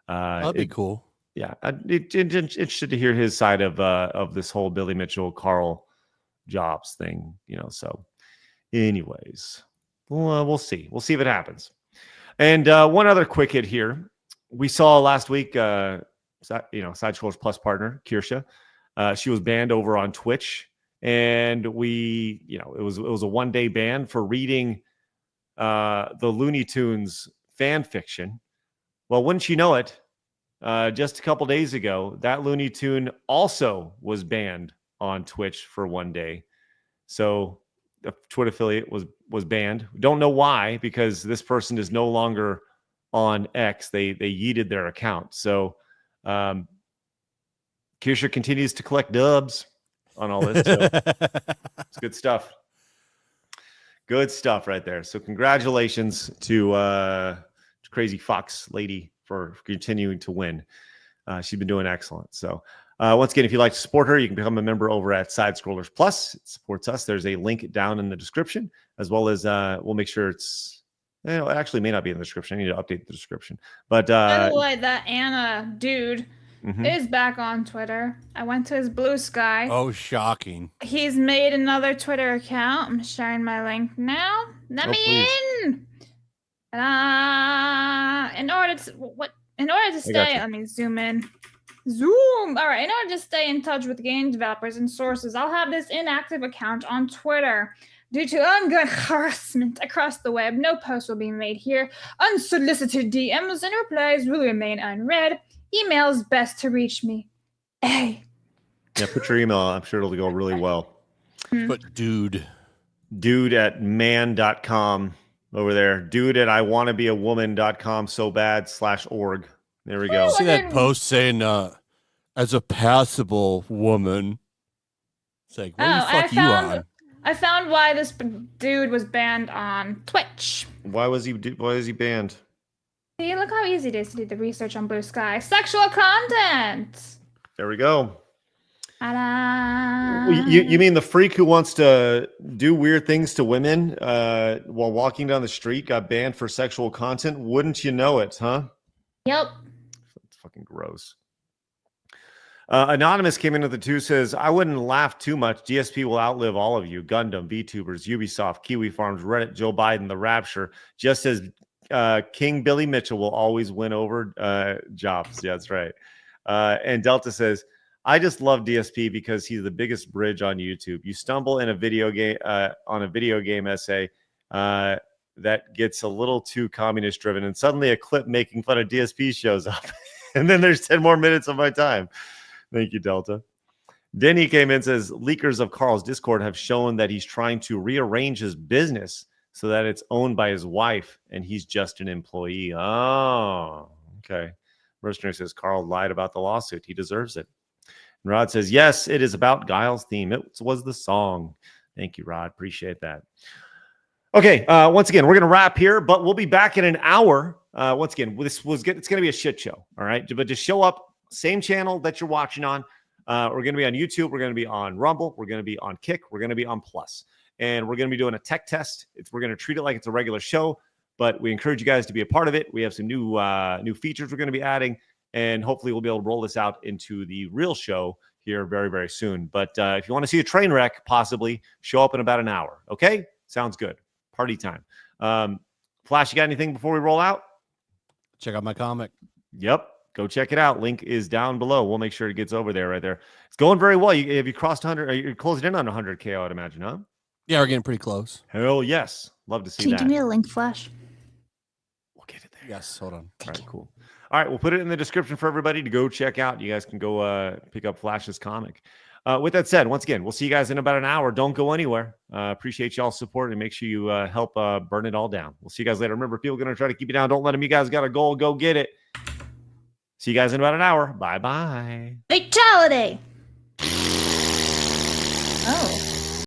that'd be cool. Yeah, interested to hear his side of this whole Billy Mitchell, Karl Jobst thing. So, anyways, we'll see. We'll see if it happens. And one other quick hit here. We saw last week, Side Scrollers Plus partner Kirsche. She was banned over on Twitch. And it was a 1-day ban for reading the Looney Tunes fan fiction. Well, wouldn't you know it? Just a couple days ago, that Looney Tune also was banned on Twitch for 1 day. So the Twitch affiliate was banned. Don't know why, because this person is no longer on X. They yeeted their account. So Kirsche continues to collect dubs on all this. So it's good stuff. Good stuff right there. So congratulations to Crazy Fox Lady for continuing to win. She's been doing excellent. So once again, if you'd like to support her, you can become a member over at Side Scrollers Plus. It supports us. There's a link down in the description, as well as we'll make sure it's, it actually may not be in the description. I need to update the description. But by the way, that Anna dude is back on Twitter. I went to his Blue Sky. Oh, shocking. He's made another Twitter account. I'm sharing my link now. Let me in. In order to stay, let me zoom in. Zoom. All right. In order to stay in touch with game developers and sources, I'll have this inactive account on Twitter. Due to ongoing harassment across the web, no posts will be made here. Unsolicited DMs and replies will remain unread. Emails best to reach me. Hey. Yeah, put your email. I'm sure it'll go really well. But dude at man.com over there. Dude at iwannabeawoman.com so bad /org. There we go. See that post saying as a passable woman. It's like, what the fuck you on? I found why this dude was banned on Twitch. Why is he banned? See, look how easy it is to do the research on Blue Sky. Sexual content. There we go. Ta-da. You mean the freak who wants to do weird things to women while walking down the street got banned for sexual content? Wouldn't you know it, huh? Yep. It's fucking gross. Anonymous came in with the 2, says, I wouldn't laugh too much. DSP will outlive all of you. Gundam, VTubers, Ubisoft, Kiwi Farms, Reddit, Joe Biden, The Rapture. Just as King Billy Mitchell will always win over Jobs. Yeah, that's right. And Delta says, I just love DSP because he's the biggest bridge on YouTube. You stumble in a video game on a video game essay that gets a little too communist driven, and suddenly a clip making fun of DSP shows up. And then there's 10 more minutes of my time. Thank you, Delta. Denny came in and says, leakers of Karl's Discord have shown that he's trying to rearrange his business so that it's owned by his wife and he's just an employee. Oh, okay. Mercenary says, Karl lied about the lawsuit. He deserves it. And Rod says, yes, it is about Guile's theme. It was the song. Thank you, Rod. Appreciate that. Okay, once again, we're going to wrap here, but we'll be back in an hour. Once again, it's going to be a shit show, all right? But just show up, same channel that you're watching on. We're going to be on YouTube. We're going to be on Rumble. We're going to be on Kick. We're going to be on Plus. And we're going to be doing a tech test. We're going to treat it like it's a regular show, but we encourage you guys to be a part of it. We have some new features we're going to be adding, and hopefully we'll be able to roll this out into the real show here very, very soon. But if you want to see a train wreck, possibly, show up in about an hour. Okay? Sounds good. Party time. Flash, you got anything before we roll out? Check out my comic. Yep. Go check it out. Link is down below. We'll make sure it gets over there right there. It's going very well. Have you crossed 100? You're closing in on 100K, I would imagine, huh? Yeah, we're getting pretty close. Hell yes. Love to see Can you that. give me a link, Flash? We'll get it there. Yes, hold on. All right, cool. All right, we'll put it in the description for everybody to go check out. You guys can go pick up Flash's comic. With that said, once again, we'll see you guys in about an hour. Don't go anywhere. Appreciate y'all's support, and make sure you help burn it all down. We'll see you guys later. Remember, people are going to try to keep you down. Don't let them. You guys got a goal. Go get it. See you guys in about an hour. Bye-bye. Fatality. Oh.